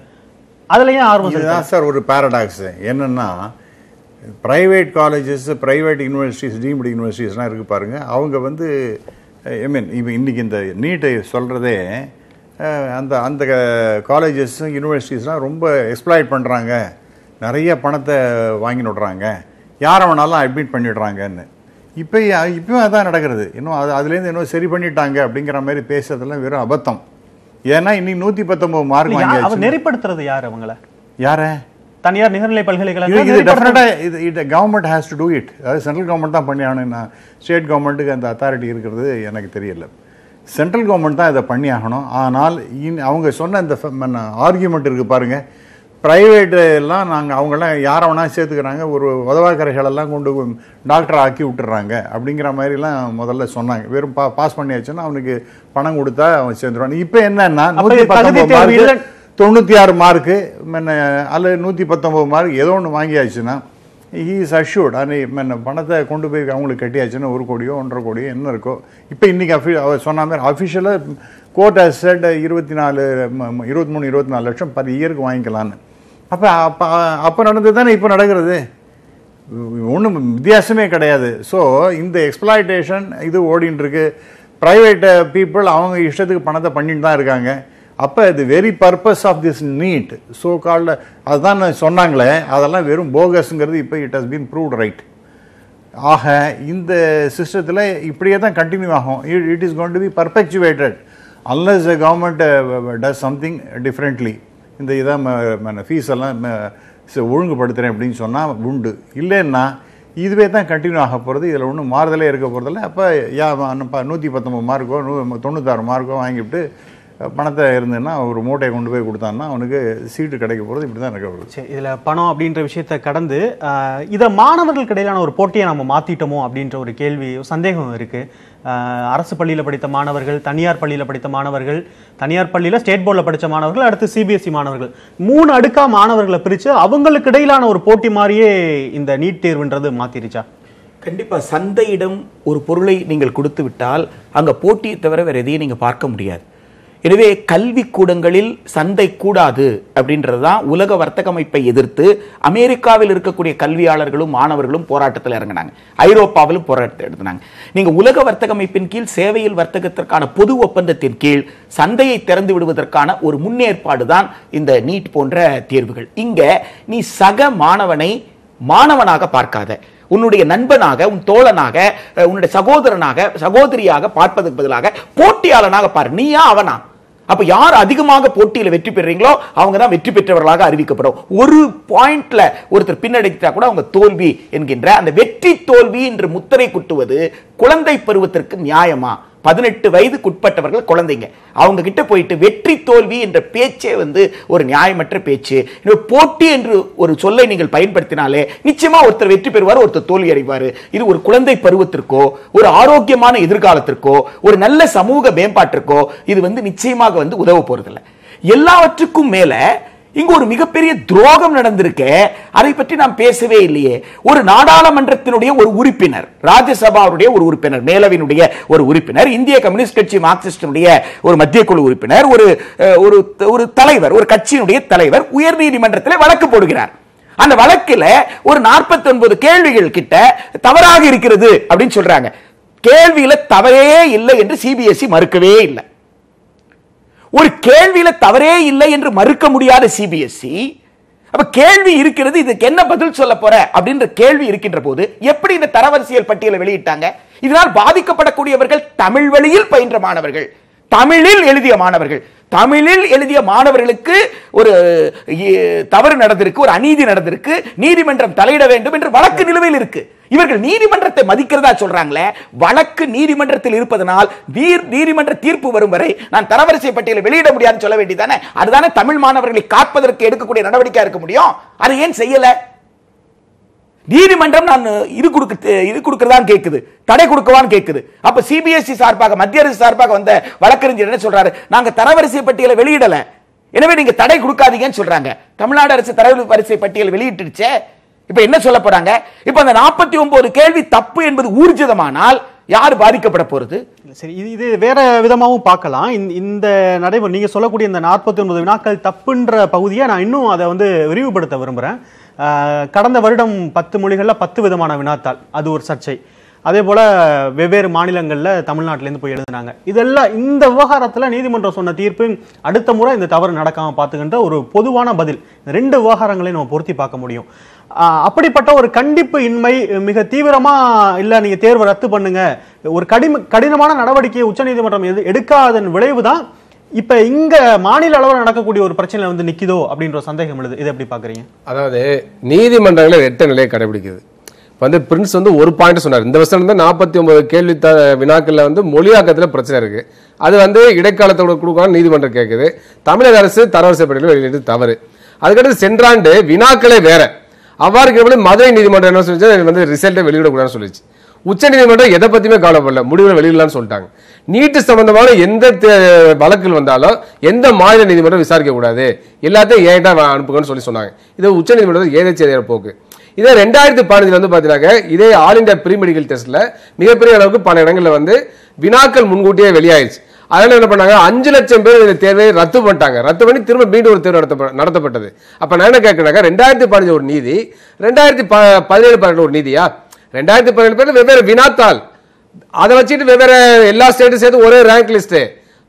அதுல ஏன் ஆர்வம்? இதுதான் சார் ஒரு பாரடாக்ஸ். என்னன்னா private colleges, private universities, deemed யூனிவர்சிட்டிஸ்லாம் இருக்கு பாருங்க, அவங்க வந்து ஐ மீன் இப்போ இன்றைக்கி இந்த நீட்டை சொல்கிறதே அந்த காலேஜஸ் யூனிவர்சிட்டிஸ்லாம் ரொம்ப எக்ஸ்ப்ளாய்ட் பண்ணுறாங்க, நிறைய பணத்தை வாங்கி விடுறாங்க, யாரை வேணாலும் அட்மிட் பண்ணிடுறாங்கன்னு. இப்போயும் அதான் நடக்கிறது. இன்னும் அதுலேருந்து இன்னும் சரி பண்ணிட்டாங்க அப்படிங்கிற மாதிரி பேசுறதெல்லாம் வெறும் அபத்தம். ஏன்னா இன்னைக்கு 119 மார்க் வாங்கி நெறிப்படுத்துறது யார்? அவங்கள யாரை? தனியார் நிகர்நிலை பல்கலைக்கழகம். இது government has to do it. அதாவது சென்ட்ரல் கவர்மெண்ட் தான் பண்ணி ஆகணும். ஸ்டேட் கவர்மெண்ட்டுக்கு அந்த அத்தாரிட்டி இருக்கிறது எனக்கு தெரியல. சென்ட்ரல் கவர்மெண்ட் தான் இதை பண்ணி ஆகணும். ஆனால் அவங்க சொன்ன இந்த ஆர்கியூமெண்ட் இருக்குது பாருங்கள், ப்ரைவேட்டு எல்லாம் அவங்கெல்லாம் யாரை வேணால் சேர்த்துக்கிறாங்க, ஒரு உதவாக்கரைகளெல்லாம் கொண்டு டாக்டர் ஆக்கி விட்டுறாங்க அப்படிங்கிற மாதிரிலாம் முதல்ல சொன்னாங்க. வெறும் பாஸ் பண்ணியாச்சுன்னா அவனுக்கு பணம் கொடுத்தா அவன் சேர்ந்துருவான். இப்போ என்னன்னா 96 மார்க்கு அல்லது 119 மார்க் ஏதோ ஒன்று வாங்கியாச்சுன்னா ஹீ இஸ் அஷ்யூர்ட். அது பணத்தை கொண்டு போய் அவங்களுக்கு கட்டியாச்சுன்னா 1 கோடியோ 1.5 கோடியோ என்ன இருக்கோ. இப்போ இன்றைக்கி அவர் சொன்ன மாதிரி அஃபிஷியலாக கோர்ட் ஹஸ் செட் 23-24 லட்சம் பர் இயருக்கு வாங்கிக்கலான்னு. அப்போ நடந்தது தானே இப்போ நடக்கிறது. ஒன்றும் வித்தியாசமே கிடையாது. ஸோ இந்த எக்ஸ்ப்ளாய்டேஷன் இது ஓடின்னு இருக்கு. ப்ரைவேட் பீப்புள் அவங்க இஷ்டத்துக்கு பணத்தை பண்ணிட்டு தான் இருக்காங்க. அப்போ the very purpose of this NEET so called அதுதான் சொன்னாங்களே, அதெல்லாம் வெறும் போகஸ்ங்கிறது இப்போ it has been proved right. ஆக இந்த சிஸ்டத்தில் இப்படியே தான் கண்டினியூ ஆகும். It is going to be perpetuated unless the government does something differently. இந்த இதான் ஃபீஸ் எல்லாம் ஒழுங்குபடுத்துகிறேன் அப்படின்னு சொன்னால் உண்டு, இல்லைன்னா இதுவே தான் கண்டினியூ ஆக போகிறது. இதில் ஒன்றும் மாறுதலே இருக்க போகிறதில்ல. அப்போ 119 மார்க்கோ 96 மார்க்கோ வாங்கிவிட்டு பணத்தை இருந்ததுன்னா ஒரு மூட்டையை கொண்டு போய் கொடுத்தான்னா அவனுக்கு சீட்டு கிடைக்க போகிறது. இப்படி தான் இருக்க போகிறது. சரி, இதில் பணம் அப்படின்ற விஷயத்தை கடந்து இதை மாணவர்களுக்கு இடையிலான ஒரு போட்டியை நம்ம மாற்றிட்டோமோ அப்படின்ற ஒரு கேள்வி, சந்தேகம் இருக்குது. அரசு பள்ளியில் படித்த மாணவர்கள், தனியார் பள்ளியில் படித்த மாணவர்கள், தனியார் பள்ளியில் ஸ்டேட் போர்டில் படித்த மாணவர்கள், அடுத்து சிபிஎஸ்சி மாணவர்கள், 3 அடுக்கா மாணவர்களை பிரித்து அவங்களுக்கு இடையிலான ஒரு போட்டி மாதிரியே இந்த நீட் தேர்வுன்றது மாற்றிருச்சா? கண்டிப்பாக. சந்தையிடம் ஒரு பொருளை நீங்கள் கொடுத்து விட்டால் அங்கே போட்டியை தவிர வேறு எதையும் நீங்கள் பார்க்க முடியாது. எனவே கல்வி கூடங்களில் சந்தை கூடாது அப்படின்றது தான் உலக வர்த்தக அமைப்பை எதிர்த்து அமெரிக்காவில் இருக்கக்கூடிய கல்வியாளர்களும் மாணவர்களும் போராட்டத்தில் இறங்கினாங்க. ஐரோப்பாவிலும் போராட்டத்தை எடுத்தாங்க. நீங்க உலக வர்த்தக அமைப்பின் கீழ் சேவையில் வர்த்தகத்திற்கான பொது ஒப்பந்தத்தின் கீழ் சந்தையை திறந்து விடுவதற்கான ஒரு முன்னேற்பாடு தான் இந்த நீட் போன்ற தேர்வுகள். இங்க நீ சக மாணவனை மாணவனாக பார்க்காத, உன்னுடைய நண்பனாக, உன் தோழனாக, உன்னுடைய சகோதரனாக, சகோதரியாக பார்ப்பதற்கு பதிலாக போட்டியாளனாக பாரு. நீயா அவனா? அப்ப யார் அதிகமாக போட்டியில வெற்றி பெறீங்களோ அவங்க தான் வெற்றி பெற்றவர்களாக அறிவிக்கப்படும். ஒரு பாயிண்ட்ல ஒருத்தர் பின்னடைத்தா கூட அவங்க தோல்வி என்கின்ற அந்த வெற்றி தோல்வி என்று முத்திரை குட்டுவது குழந்தை பருவத்திற்கு நியாயமா? 18 வயதுக்குட்பட்டவர்கள் குழந்தைங்க, அவங்க கிட்ட போயிட்டு வெற்றி தோல்வி என்ற பேச்சே ஒரு நியாயமற்ற பேச்சு. போட்டி என்று ஒரு சொல்லை நீங்கள் பயன்படுத்தினாலே நிச்சயமா ஒருத்தர் வெற்றி பெறுவார், ஒருத்தர் தோல்வி அடைவார். இது ஒரு குழந்தை பருவத்திற்கோ, ஒரு ஆரோக்கியமான எதிர்காலத்திற்கோ, ஒரு நல்ல சமூக மேம்பாட்டிற்கோ இது நிச்சயமாக உதவ போறதில்லை. எல்லாவற்றுக்கும் மேல இங்க ஒரு மிகப்பெரிய துரோகம் நடந்திருக்க, அதை பற்றி நாம் பேசவே இல்லையே. ஒரு நாடாளுமன்றத்தினுடைய ஒரு உறுப்பினர், ராஜ்யசபாவுடைய ஒரு உறுப்பினர், மேலவையினுடைய ஒரு உறுப்பினர், இந்திய கம்யூனிஸ்ட் கட்சி மார்க்சிஸ்டினுடைய ஒரு மத்திய குழு உறுப்பினர், ஒரு தலைவர், ஒரு கட்சியினுடைய தலைவர் உயர் நீதிமன்றத்தில் வழக்கு போடுகிறார். அந்த வழக்கில் ஒரு 49 கேள்விகள் கிட்ட தவறாக இருக்கிறது அப்படின்னு சொல்றாங்க. கேள்வியில தவறே இல்லை என்று சிபிஎஸ்இ மறுக்கவே இல்லை. ஒரு கேள்வியில தவறே இல்லை என்று மறுக்க முடியாத சிபிஎஸ்இ, அப்ப கேள்வி இருக்கிறது, இதுக்கு என்ன பதில் சொல்ல போற அப்படின்ற கேள்வி இருக்கின்ற போது எப்படி இந்த தரவரிசையல் பட்டியலை வெளியிட்டாங்க? இதனால் பாதிக்கப்படக்கூடியவர்கள் தமிழ் வழியில் பயின்ற மாணவர்கள், தமிழில் எழுதிய மாணவர்கள். தமிழில் எழுதிய மாணவர்களுக்கு ஒரு தவறு நடந்திருக்கு, ஒரு அநீதி நடந்திருக்கு, நீதிமன்றம் தலையிட வேண்டும் என்று வழக்கு நிலுவையில் இருக்கு. இவர்கள் நீதிமன்றத்தை மதிக்கிறதா சொல்றாங்களே, வழக்கு நீதிமன்றத்தில் இருப்பதனால் நீதிமன்ற தீர்ப்பு வரும் வரை நான் தரவரிசை பட்டியலை வெளியிட முடியாதுன்னு சொல்ல வேண்டியதானே? அதுதானே தமிழ் மாணவர்களை காப்பதற்கு எடுக்கக்கூடிய நடவடிக்கையா இருக்க முடியும். அதை ஏன் செய்யல? நீதிமன்றம் நான் இது கொடுக்கிறதான் கேக்குது, தடை கொடுக்கவான்னு கேக்குது. அப்ப சிபிஎஸ்இ சார்பாக, மத்திய அரசு சார்பாக வந்த வழக்கறிஞர் என்ன சொல்றாரு? நாங்க தரவரிசை பட்டியலை வெளியிடல, எனவே நீங்க தடை கொடுக்காதீங்கன்னு சொல்றாங்க. தமிழ்நாடு அரசு தரவரிசை பட்டியல் வெளியிட்டுருச்சே, இப்ப என்ன சொல்ல போறாங்க? இப்ப அந்த 49 கேள்வி தப்பு என்பது ஊர்ஜிதமானால் யார் பாதிக்கப்பட போறது? சரி, இது வேற விதமாகவும் பார்க்கலாம். இந்த நடைமுறை நீங்க சொல்லக்கூடிய இந்த 49 வினாக்கள் தப்புன்ற பகுதியை நான் இன்னும் அதை விரிவுபடுத்த விரும்புறேன். கடந்த வருடம் 10 மொழிகளில் 10 விதமான வினாத்தாள், அது ஒரு சர்ச்சை. அதே போல வெவ்வேறு மாநிலங்களில் தமிழ்நாட்டிலேருந்து போய் எழுதினாங்க. இதெல்லாம் இந்த விவகாரத்தில் நீதிமன்றம் சொன்ன தீர்ப்பு அடுத்த முறை இந்த தவறு நடக்காமல் பார்த்துக்கின்ற ஒரு பொதுவான பதில். இந்த 2 விவகாரங்களையும் நம்ம பொருத்தி பார்க்க முடியும். அப்படிப்பட்ட ஒரு கண்டிப்பு இன்மை மிக தீவிரமா இல்லை நீங்க தேர்வை ரத்து பண்ணுங்க, ஒரு கடினமான நடவடிக்கையை உச்சநீதிமன்றம் எடுக்காதன் விளைவுதான் இப்ப இங்க மாநில அளவில் நடக்கக்கூடிய ஒரு பிரச்சனை நிக்குதோ அப்படின்ற சந்தேகம் எழுது. இதை எப்படி பாக்குறீங்க? அதாவது நீதிமன்றங்கள் 8 நிலையை கடைபிடிக்குது. பிரின்ஸ் ஒரு பாயிண்ட் சொன்னார். இந்த வருஷம் 49 கேள்வி வினாக்கள்ல மொழியாக்கத்துல பிரச்சனை இருக்கு. அது இடைக்காலத்தோட கொடுக்கணும் நீதிமன்றம் கேட்குது. தமிழக அரசு தரவரிசை பட்டியலில் வெளியிட்டு தவறு. அதுக்கடுத்து சென்றாண்டு வினாக்களே வேற. அவ்வாறு மதுரை நீதிமன்றம் என்ன சொல்லிச்சு? ரிசல்ட்டை வெளியிடக்கூடாதுன்னு சொல்லிச்சு. உச்ச நீதிமன்றம் எதை பத்தியுமே கவலைப்படல, முடிவுகளை வெளியிடலாம்னு சொல்லிட்டாங்க. நீட்டு சம்பந்தமான எந்த வழக்கில் வந்தாலும் எந்த மாநில நீதிமன்றம் விசாரிக்க கூடாது, எல்லாத்தையும் ஏன்டா அனுப்புங்கன்னு சொன்னாங்க. இது உச்ச நீதிமன்றம் ஏதேச்ச போக்கு. இதே 2015 பாத்தீங்கன்னா இதே ஆல் இந்தியா ப்ரீ மெடிக்கல் டெஸ்ட்ல மிகப்பெரிய அளவுக்கு பல இடங்கள்ல வினாக்கள் முன்கூட்டியே வெளியாயிடுச்சு. அதனால என்ன பண்ணாங்க, 5 லட்சம் பேர் இந்த தேர்வை ரத்து பண்ணிட்டாங்க. ரத்து பண்ணி திரும்ப மீண்டும் ஒரு தேர்வு நடத்தப்பட்டது. அப்ப நான் என்ன கேட்கிறேன், 2015 ஒரு நீதி, 2017 ஒரு நீதியா? 2017 வெவ்வேறு வினாத்தாள், அதை வச்சுட்டு வெவ்வேறு எல்லா ஸ்டேட்டும் சேர்த்து ஒரே ரேங்க் லிஸ்ட்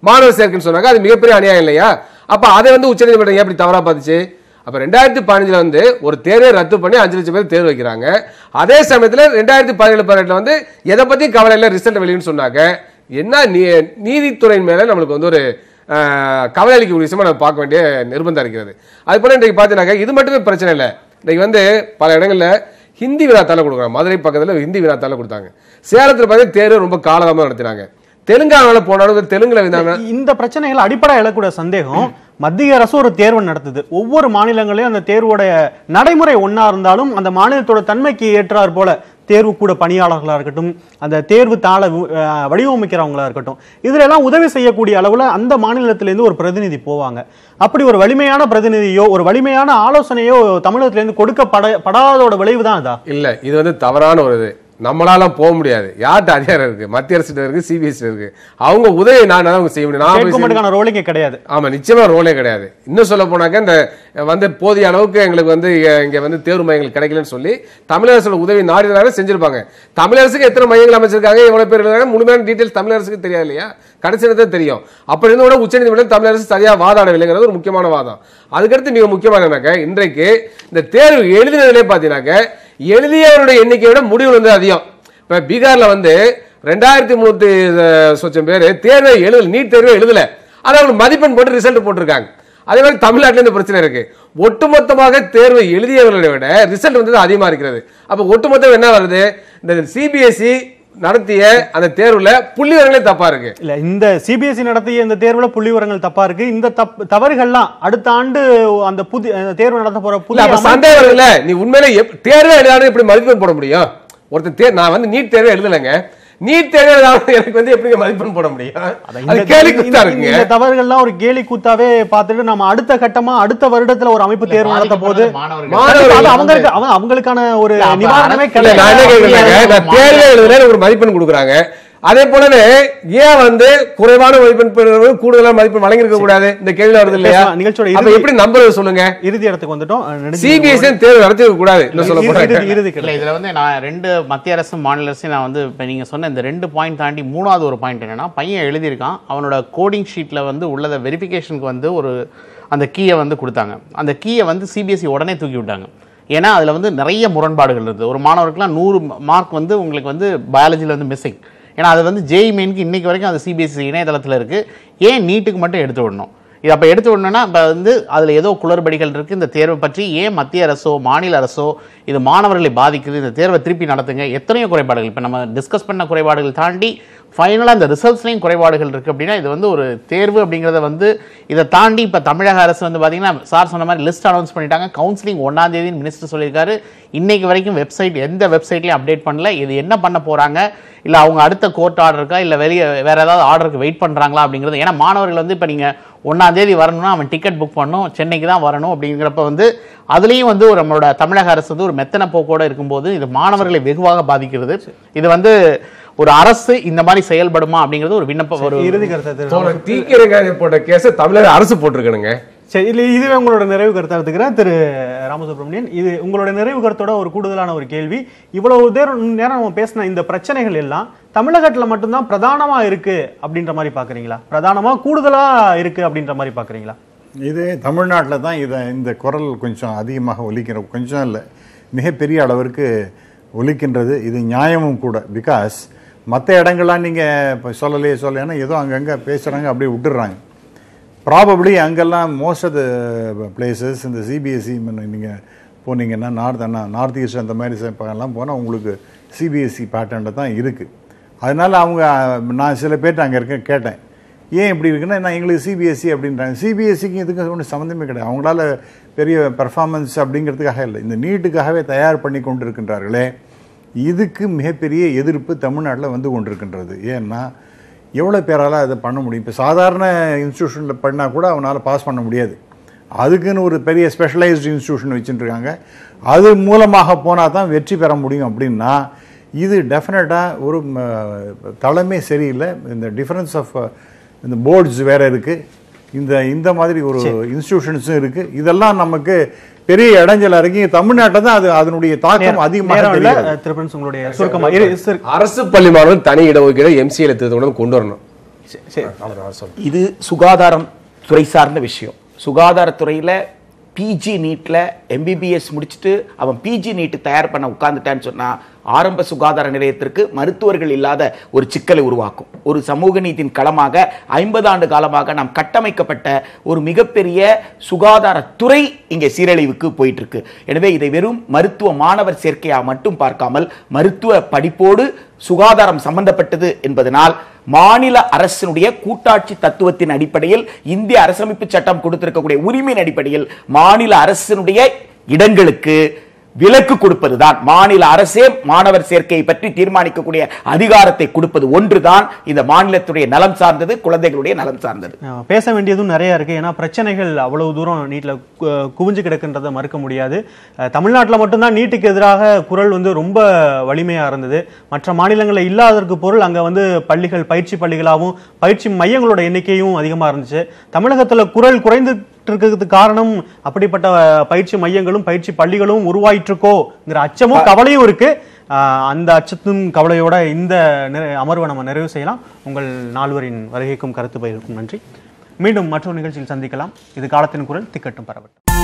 மாணவர் சேர்க்கைன்னு சொன்னாங்க. அது மிகப்பெரிய அநியாயம் இல்லையா? அப்ப அதை உச்சநீதிமன்றம் எப்படி தவறா பார்த்துச்சு? அப்ப 2015 ஒரு தேர்வை ரத்து பண்ணி 5 லட்சம் பேர் தேர்வு வைக்கிறாங்க. அதே சமயத்தில் 2017 எதை பத்தியும் கவலை இல்லை, ரிசல்ட் வெளியின்னு சொன்னாங்க. என்ன நீதித்துறையின் மேல நம்மளுக்கு ஒரு கவலை அளிக்கக்கூடிய விஷயமா நம்ம பார்க்க வேண்டிய நிர்பந்தம் இருக்கிறது. அது போல இன்றைக்கு பார்த்தீங்கன்னா இது மட்டுமே பிரச்சனை இல்லை. இன்னைக்கு பல இடங்கள்ல ஹிந்தி வினாத்தால கொடுக்குறாங்க. மதுரை பக்கத்தில் ஹிந்தி வினாத்தால கொடுத்தாங்க. சேலத்தில் பார்த்தீங்கன்னா தேர்வு ரொம்ப காலதாமதம் நடத்தினாங்க. தெலுங்கானால போனாலும் தெலுங்குல இந்த பிரச்சனைகள் அடிப்படை எழக்கூடிய சந்தேகம். மத்திய அரசு ஒரு தேர்வு நடத்துது. ஒவ்வொரு மாநிலங்களையும் அந்த தேர்வுடைய நடைமுறை ஒன்னா இருந்தாலும் அந்த மாநிலத்தோட தன்மைக்கு ஏற்றார் போல தேர்வு கூட பணியாளர்களா இருக்கட்டும், அந்த தேர்வு தாள வடிவமைக்கிறவங்களா இருக்கட்டும், இதுல எல்லாம் உதவி செய்யக்கூடிய அளவுல அந்த மாநிலத்திலிருந்து ஒரு பிரதிநிதி போவாங்க. அப்படி ஒரு வலிமையான பிரதிநிதியோ ஒரு வலிமையான ஆலோசனையோ தமிழகத்திலிருந்து கொடுக்கப்படாதோட விளைவு தான் அதா இல்ல. இது தவறான ஒரு இது. நம்மளால போக முடியாது. யார்கிட்ட அதிகாரம் இருக்கு? மத்திய அரசு இருக்கு, சிபிஎஸ்சி இருக்கு. அவங்க உதவி நான் செய்ய முடியும். ரோலிங்கே கிடையாது. ஆமா, நிச்சயமா ரோலே கிடையாது. இன்னும் சொல்ல போனாக்க இந்த போதிய அளவுக்கு எங்களுக்கு இங்க தேர்வு மையங்கள் கிடைக்கலன்னு சொல்லி தமிழரசோட உதவி நாடினால செஞ்சிருப்பாங்க. தமிழரசுக்கு எத்தனை மையங்கள் அமைச்சிருக்காங்க, எவ்வளவு பேர் இருக்காங்க, முழுமையான டீடைல்ஸ் தமிழரசுக்கு தெரியாது இல்லையா? கடைசி நேரத்தில் தெரியும். அப்படி இருந்த கூட உச்சநீதிமன்றம் தமிழரசு சரியா வாதாடவில்லைங்கிறது ஒரு முக்கியமான வாதம். அதுக்கடுத்து மிக முக்கியமான இன்றைக்கு இந்த தேர்வு எழுதினதிலே பாத்தீங்கன்னாக்க எழுதியவருடைய எண்ணிக்கையோட முடிவு அதிகம். இப்ப பீகார்ல 2300 சொச்சம் பேர் தேர்வை எழுதல, நீட் தேர்வை எழுதல, அதை அவங்க மதிப்பெண் போட்டு ரிசல்ட் போட்டிருக்காங்க. அதே மாதிரி தமிழ்நாட்டில் இந்த பிரச்சனை இருக்கு. ஒட்டுமொத்தமாக தேர்வை எழுதியவர்களை விட ரிசல்ட் அதிகமா இருக்கிறது. அப்ப ஒட்டுமொத்தம் என்ன வருது? இந்த சிபிஎஸ்இ நடத்திய அந்த தேர்வுல புள்ளிவரங்களே தப்பா இருக்கு. இல்ல, இந்த சிபிஎஸ்இ நடத்திய இந்த தேர்வுல புள்ளிவரங்கள் தப்பா இருக்கு. இந்த தவறுகள்லாம் அடுத்த ஆண்டு அந்த புதிய தேர்வு நடத்த போற புதிய சந்தேகம் இல்ல. நீ உண்மையிலே தேர்வு எழுதாலும் எப்படி மதிப்பெண் போட முடியும்? ஒருத்தர் நான் நீட் தேர்வு எழுதலைங்க, நீட் தேர்வு எனக்கு எப்படி மதிப்பெண் போட முடியும்? இந்த தவறுகள்லாம் ஒரு கேலி கூத்தாவே பார்த்துட்டு நம்ம அடுத்த கட்டமா அடுத்த வருடத்துல ஒரு அமைப்பு தேர்வு நடத்த போது அவங்களுக்கான ஒரு நிவாரணமே கிடையாது. தேர்வு எழுதுல ஒரு மதிப்பெண் கொடுக்குறாங்க. அதே போலவே ஏன் குறைவான மதிப்பெண் பெறுவர்கள் கூடுதலான மதிப்பெண் வழங்கியிருக்க கூடாது? இந்த கேள்வி வருது இல்லையா? நிகழ்ச்சியோட எப்படி நம்புறது சொல்லுங்க? இறுதி இடத்துக்கு வந்துட்டோம். சிபிஎஸ்இ தேர்வு நடத்திருக்க கூடாது. இதுல நான் 2 மத்திய அரசு மாநில அரசு நான் இப்ப நீங்க சொன்ன இந்த 2 பாயிண்ட் தாண்டி 3வது ஒரு பாயிண்ட் என்னன்னா, பையன் எழுதியிருக்கான், அவனோட கோடிங் ஷீட்ல உள்ளத வெரிஃபிகேஷனுக்கு ஒரு அந்த கீயை கொடுத்தாங்க. அந்த கீயை சிபிஎஸ்இ உடனே தூக்கி விட்டாங்க. ஏன்னா அதில் வந்து நிறைய முரண்பாடுகள் இருக்குது. ஒரு மாணவருக்குலாம் 100 மார்க் வந்து உங்களுக்கு வந்து பயாலஜியில் வந்து மிஸ்ஸிங். ஏன்னா அது வந்து ஜேஇ மெயினுக்கு இன்றைக்கி வரைக்கும் அது சிபிஎஸ்சி இணையதளத்தில் இருக்குது. ஏன் நீட்டுக்கு மட்டும் எடுத்து விடணும்? இது அப்போ எடுத்து விடணும்னா இப்போ வந்து அதில் ஏதோ குளறுபடிகள் இருக்குது. இந்த தேர்வை பற்றி ஏன் மத்திய அரசோ மாநில அரசோ இது மாணவர்களை பாதிக்குது, இந்த தேர்வை திருப்பி நடத்துங்க. எத்தனையோ குறைபாடுகள் இப்போ நம்ம டிஸ்கஸ் பண்ண குறைபாடுகள் தாண்டி ஃபைனலாக இந்த ரிசல்ட்ஸ்லையும் குறைபாடுகள் இருக்குது. அப்படின்னா இது வந்து ஒரு தேர்வு அப்படிங்கிறத வந்து இதை தாண்டி இப்போ தமிழக அரசு வந்து பார்த்திங்கன்னா சார் சொன்ன மாதிரி லிஸ்ட் அனௌன்ஸ் பண்ணிட்டாங்க. கவுன்சிலிங் 1ஆம் தேதின்னு மினிஸ்டர் சொல்லியிருக்காரு. இன்றைக்கு வரைக்கும் எந்த வெப்சைட்லையும் அப்டேட் பண்ணல. இது என்ன பண்ண போகிறாங்க, இல்லை அவங்க அடுத்த கோர்ட் ஆர்டர் இருக்கா, இல்லை வேறு ஏதாவது ஆர்டருக்கு வெயிட் பண்ணுறாங்களா அப்படிங்கிறது. ஏன்னா மாணவர்கள் வந்து இப்போ நீங்கள் 1ஆம் தேதி வரணும்னா அவன் டிக்கெட் புக் பண்ணணும், சென்னைக்கு தான் வரணும் அப்படிங்கிறப்ப வந்து அதுலேயும் வந்து நம்மளோட தமிழக அரசு வந்து ஒரு மெத்தனை போக்கோடு இருக்கும்போது இது மாணவர்களை வெகுவாக பாதிக்கிறது. இது வந்து ஒரு அரசு இந்த மாதிரி செயல்படுமா அப்படிங்கிறது ஒரு விண்ணப்பம். ஒரு இறுதி கருத்தை தீக்கிரங்காய் போட்ட கேஸை தமிழக அரசு போட்டிருக்கணுங்க. சரி, இல்லை இதுவே உங்களோட நிறைவு கருத்தாக எடுத்துக்கிறேன் திரு ராமசுப்ரமணியன். இது உங்களோட நிறைவு கருத்தோட ஒரு கூடுதலான ஒரு கேள்வி. இவ்வளவு நேரம் நம்ம பேசின இந்த பிரச்சனைகள் எல்லாம் தமிழகத்தில் மட்டும்தான் பிரதானமா இருக்கு அப்படின்ற மாதிரி பாக்குறீங்களா? பிரதானமா கூடுதலா இருக்கு அப்படின்ற மாதிரி பாக்குறீங்களா? இது தமிழ்நாட்டில் தான் இந்த குரல் கொஞ்சம் அதிகமாக ஒலிக்கிற, கொஞ்சம் இல்லை மிகப்பெரிய அளவிற்கு ஒலிக்கின்றது. இது நியாயமும் கூட. பிகாஸ் மற்ற இடங்கள்லாம் நீங்கள் இப்போ சொல்லலைன்னா ஏதோ அங்கங்கே பேசுகிறாங்க, அப்படியே விட்டுடுறாங்க. ப்ராபப்ளி அங்கெல்லாம் மோஸ்ட் ஆஃப் த பிளேசஸ் இந்த சிபிஎஸ்சி நீங்கள் போனீங்கன்னா நார்த் ஈஸ்ட் அந்த மாதிரி பக்கம்லாம் போனால் உங்களுக்கு சிபிஎஸ்சி பேட்டர்னில் தான் இருக்குது. அதனால் நான் சில பேர்ட்டு அங்கே கேட்டேன், ஏன் இப்படி இருக்குன்னா நான் எங்களுக்கு சிபிஎஸ்சி அப்படின்றாங்க. சிபிஎஸ்சிக்கு இதுக்கு ஒன்றும் சம்மந்தமே கிடையாது. அவங்களால பெரிய பெர்ஃபார்மன்ஸ் அப்படிங்கிறதுக்காக இல்லை, இந்த நீட்டுக்காகவே தயார் பண்ணி கொண்டு இருக்கின்றார்களே, இதுக்கு மிகப்பெரிய எதிர்ப்பு தமிழ்நாட்டில் வந்து கொண்டிருக்கின்றது. ஏன்னா எவ்வளோ பேரால் அதை பண்ண முடியும்? இப்போ சாதாரண இன்ஸ்டியூஷனில் பண்ணால் கூட அவனால் பாஸ் பண்ண முடியாது. அதுக்குன்னு ஒரு பெரிய ஸ்பெஷலைஸ்டு இன்ஸ்டியூஷன் வச்சுட்டுருக்காங்க. அது மூலமாக போனால் தான் வெற்றி பெற முடியும். அப்படின்னா இது டெஃபினட்டாக ஒரு தலைமை சரியில்லை. இந்த டிஃப்ரென்ஸ் ஆஃப் இந்த போர்ட்ஸ் வேறு இருக்குது, இந்த மாதிரி ஒரு இன்ஸ்டிடியூஷன்ஸும் இருக்குது. இதெல்லாம் நமக்கு பெரிய இடைஞ்சல் இறங்கி தமிழ்நாட்டில் தான் அதனுடைய தாக்கம் அதிகமாக. அரசு பள்ளி மாணவர்கள் தனி இடஒதுக்கீடு எம்சிஏல கொண்டு வரணும். இது சுகாதாரம் துறை சார்ந்த விஷயம். சுகாதாரத்துறையில் பிஜி நீட்டில் எம்பிபிஎஸ் முடிச்சுட்டு அவன் பிஜி நீட்டு தயார் பண்ண உட்கார்ந்துட்டான்னு சொன்னால் ஆரம்ப சுகாதார நிலையத்திற்கு மருத்துவர்கள் இல்லாத ஒரு சிக்கலை உருவாக்கும். ஒரு சமூக நீதியின் களமாக 50 ஆண்டு காலமாக நாம் கட்டமைக்கப்பட்ட ஒரு மிகப்பெரிய சுகாதாரத்துறை இங்கே சீரழிவுக்கு போயிட்டு இருக்கு. எனவே இதை வெறும் மருத்துவ மாணவர் சேர்க்கையாக மட்டும் பார்க்காமல் மருத்துவ படிப்போடு சுகாதாரம் சம்பந்தப்பட்டது என்பதனால் மாநில அரசினுடைய கூட்டாட்சி தத்துவத்தின் அடிப்படையில் இந்திய அரசமைப்பு சட்டம் கொடுத்திருக்கக்கூடிய உரிமையின் அடிப்படையில் மாநில அரசினுடைய இடங்களுக்கு விலக்கு கொடுப்பதுதான். மாநில அரசே மாணவர் சேர்க்கையை பற்றி தீர்மானிக்கக்கூடிய அதிகாரத்தை கொடுப்பது ஒன்றுதான் இந்த மாநிலத்துடைய நலம் சார்ந்தது, குழந்தைகளுடைய நலம் சார்ந்தது. பேச வேண்டியதும் நிறைய இருக்கு. ஏன்னா பிரச்சனைகள் அவ்வளவு தூரம் நீட்ல குவிஞ்சு கிடக்குன்றதை மறுக்க முடியாது. தமிழ்நாட்டில் மட்டும்தான் நீட்டுக்கு எதிராக குரல் வந்து ரொம்ப வலிமையா இருந்தது. மற்ற மாநிலங்களில் இல்லாததற்கு பொருள் அங்க வந்து பள்ளிகள் பயிற்சி பள்ளிகளாகவும் பயிற்சி மையங்களோட எண்ணிக்கையும் அதிகமா இருந்துச்சு. தமிழகத்துல குரல் குறைந்து இருக்கிறதுக்கு காரணம் அப்படிப்பட்ட பயிற்சி மையங்களும் பயிற்சி பள்ளிகளும் உருவாயிட்டிருக்கோங்கிற அச்சமும் கவலையும் இருக்கு. அந்த அச்சத்தும் கவலையோட இந்த அமர்வை நம்ம நிறைவு செய்யலாம். உங்கள் நால்வரின் வருகைக்கும் கருத்து பகிர்வுக்கும் நன்றி. மீண்டும் மற்றொரு நிகழ்ச்சியில் சந்திக்கலாம். இது காலத்தின் குரல், திக்கட்டும் பரவட்டும்.